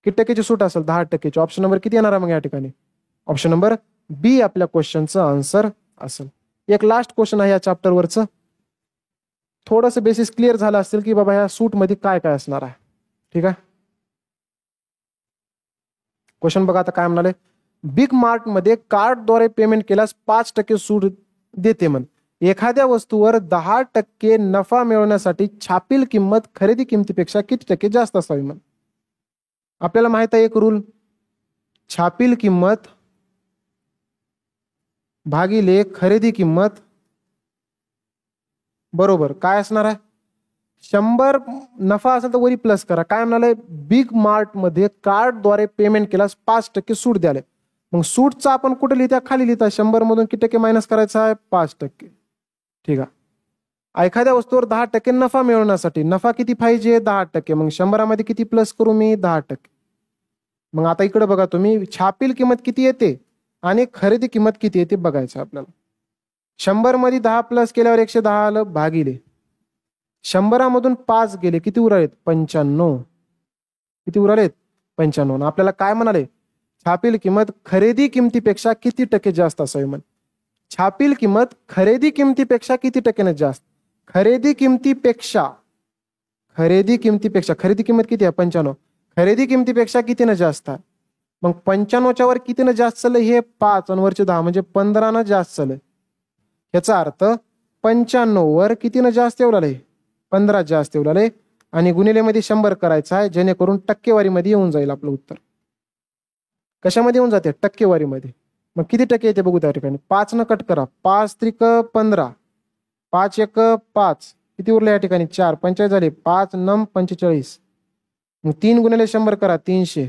किती टक्केची सूट असेल, 10%. ऑप्शन नंबर किती येणार आहे मग या ठिकाणी, ऑप्शन नंबर बी आपल्या क्वेश्चनचं आन्सर असेल. एक लास्ट क्वेश्चन आहे या चॅप्टरवरचं, थोडंसं बेसिस क्लिअर झालं असेल की बाबा ह्या सूट मध्ये काय काय असणार आहे. ठीक आहे, क्वेश्चन बघा आता काय म्हणाले, बिग मार्ट मध्ये कार्डद्वारे पेमेंट केल्यास 5% सूट देते. एखाद्या वस्तूवर 10% नफा मिळवण्यासाठी छापील किंमत खरेदी किमतीपेक्षा किती टक्के जास्त असावी. आपल्याला माहित आहे एक रूल, छापील किंमत भागिले खरेदी किंमत बरोबर काय असणार आहे, 100 नफा असेल तर वरी प्लस करा. काय म्हणाले, बिग मार्ट मध्ये कार्डद्वारे पेमेंट केल्यास 5% सूट द्याले. मग सूटचा आपण कुठे लिहिता, खाली लिहिता, 100 मधून किती टक्के मायनस करायचा आहे, 5%. ठीक आहे, एखाद्या वस्तूवर 10% नफा मिळवण्यासाठी नफा किती पाहिजे, 10%. मग 100 मध्ये किती प्लस करू मी, 10%. मग आता इकडे बघा तुम्ही, छापील किंमत किती येते आणि खरेदी किंमत किती येते बघायचं आपल्याला. 100 मध्ये 10 प्लस केल्यावर 110 आलं, भागिले 100 मधून 5 गेले, किती उरालेत, 95. किती उरालेत, 95. आपल्याला काय म्हणाले, छापील किंमत खरेदी किमतीपेक्षा किती टक्के जास्त असावी. छापील किंमत खरेदी किमतीपेक्षा किती टक्क्याने जास्त, खरेदी किमतीपेक्षा खरेदी किंमत किती आहे, 95. खरेदी किमतीपेक्षा कितीनं जास्त आहे. मग 95च्या वर कितीनं जास्त चाललंय, हे 5 आणि वरचे 10 म्हणजे 15 जास्त चाललंय. याचा अर्थ 95 वर कितीनं जास्त येऊ लागले, 15 जास्त येऊ लागले. आणि गुणिलेमध्ये 100 करायचं आहे, जेणेकरून टक्केवारीमध्ये येऊन जाईल आपलं उत्तर. कशामध्ये येऊन जाते, टक्केवारीमध्ये. मग किती टक्के येते बघू त्या ठिकाणी, 5 न कट करा, 5 त्रिक 15, 5 एक 5, किती उरले या ठिकाणी, 4, 45 झाले, 5 नम 45. मग 3 गुणिले 100 करा, 300,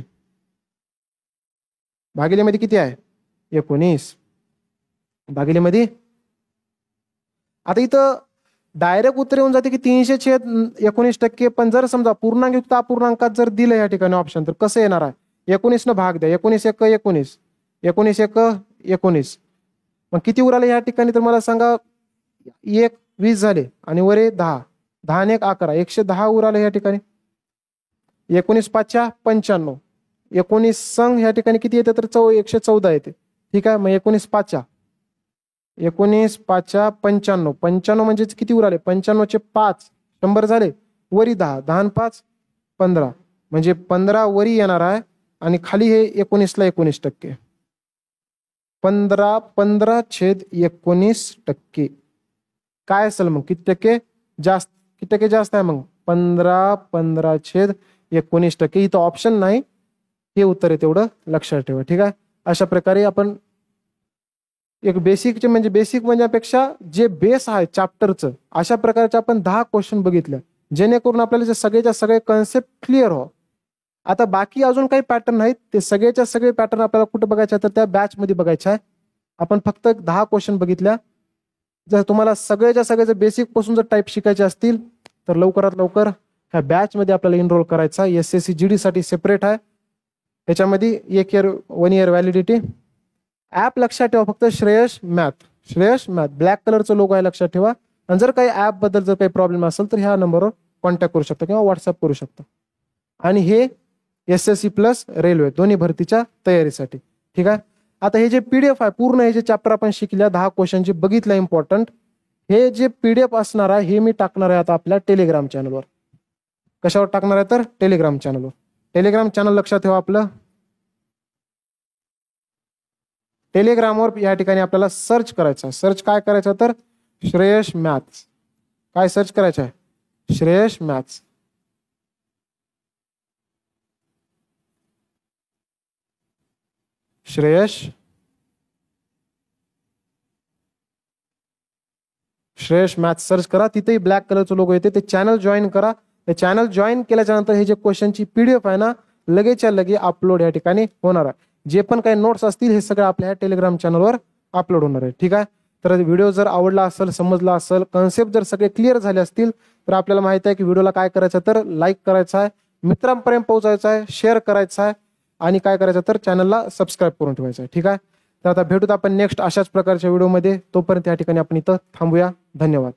भागिलेमध्ये किती आहे, 19. भागिलेमध्ये आता इथं डायरेक्ट उत्तर येऊन जाते की 300/19%. पण जर समजा पूर्णांक युक्त अपूर्णांकात जर दिलं या ठिकाणी ऑप्शन, तर कसं येणार आहे, 19 न भाग द्या, 19 एक 19, 19 एक 19. मग किती उराले या ठिकाणी, तर मला सांगा, 1 20 झाले आणि वरे 10, 10 ने 1 11, 110 उराले या ठिकाणी. 19 5 95, 19 संघ या ठिकाणी किती येते तर 114 येते. ठीक आहे, मग 19 पाचा 95 95 म्हणजे किती उराले 95चे 5 100 झाले, वरी 10 10 आणि 5 15 म्हणजे 15 वरी येणार आहे आणि खाली हे 19ला 19%. 15/19% काय असेल मग किती टक्के जास्त, किती टक्के जास्त आहे मग 15/19%. इथं ऑप्शन नाही, हे उत्तर आहे, तेवढं लक्षात ठेवा. ठीक आहे, अशा प्रकारे आपण एक बेसिकचे म्हणजे बेसिक म्हणण्यापेक्षा जे बेस आहे चॅप्टरचं अशा प्रकारचे आपण 10 क्वेश्चन बघितलं, जेणेकरून आपल्याला जे सगळेच्या सगळे कन्सेप्ट क्लिअर हो. आता बाकी अजून काही पॅटर्न आहेत, ते सगळेच्या सगळे पॅटर्न आपल्याला कुठं बघायचे तर त्या बॅच मध्ये बघायचं आहे. आपण फक्त 10 क्वेश्चन बघितल्या. जर तुम्हाला सगळेच्या सगळे जर बेसिक पासून जर टाईप शिकायचे असतील तर लवकरात लवकर ह्या बॅच मध्ये आपल्याला इनरोल करायचा. SSC GD साठी सेपरेट आहे, त्याच्यामध्ये 1 इयर 1 इयर व्हॅलिडिटी. ऍप लक्षात ठेवा फक्त श्रेयश मॅथ ब्लॅक कलरचं लोगो आहे, लक्षात ठेवा. आणि जर काही ऍप बद्दल जर काही प्रॉब्लेम असेल तर ह्या नंबरवर कॉन्टॅक्ट करू शकता किंवा व्हॉट्सअप करू शकता. आणि हे SSC प्लस रेल्वे दोन्ही भरतीच्या तयारीसाठी. ठीक आहे, आता हे जे PDF आहे पूर्ण हे जे चॅप्टर आपण शिकल्या 10 क्वेश्चनचे बघितलं इम्पॉर्टंट, हे जे PDF असणार आहे हे मी टाकणार आहे आता आपल्या टेलिग्राम चॅनलवर. कशावर टाकणार आहे तर टेलिग्राम चॅनलवर. टेलिग्राम चॅनल लक्षात ठेवा आपलं. टेलिग्रामवर या ठिकाणी आपल्याला सर्च करायचं. सर्च काय करायचं तर श्रेयश मॅथ्स. काय सर्च करायचं आहे Shreyash maths. Shreyash maths search करा, तिथेही ब्लॅक कलरचं लोगो येते. ते चॅनल जॉईन करा. ते चॅनल जॉईन केल्याच्या नंतर हे जे क्वेश्चनची PDF आहे ना लगेचच्या लगे अपलोड या ठिकाणी होणार आहे. जे पण काही नोट्स असतील हे सगळं आपल्या टेलिग्राम चॅनलवर अपलोड होणार आहे. ठीक आहे, तर व्हिडिओ जर आवडला असेल, समजला असेल, कन्सेप्ट जर सगळे क्लिअर झाले असतील तर आपल्याला माहिती आहे की व्हिडिओला काय करायचं तर लाईक करायचा आहे, मित्रांपर्यंत पोहोचायचा आहे, शेअर करायचा आहे आणि काय करायचं तर चॅनलला सबस्क्राईब करून ठेवायचं आहे. ठीक आहे, तर आता भेटूत आपण नेक्स्ट अशाच प्रकारच्या व्हिडिओमध्ये. तोपर्यंत या ठिकाणी आपण इथं थांबूया. धन्यवाद.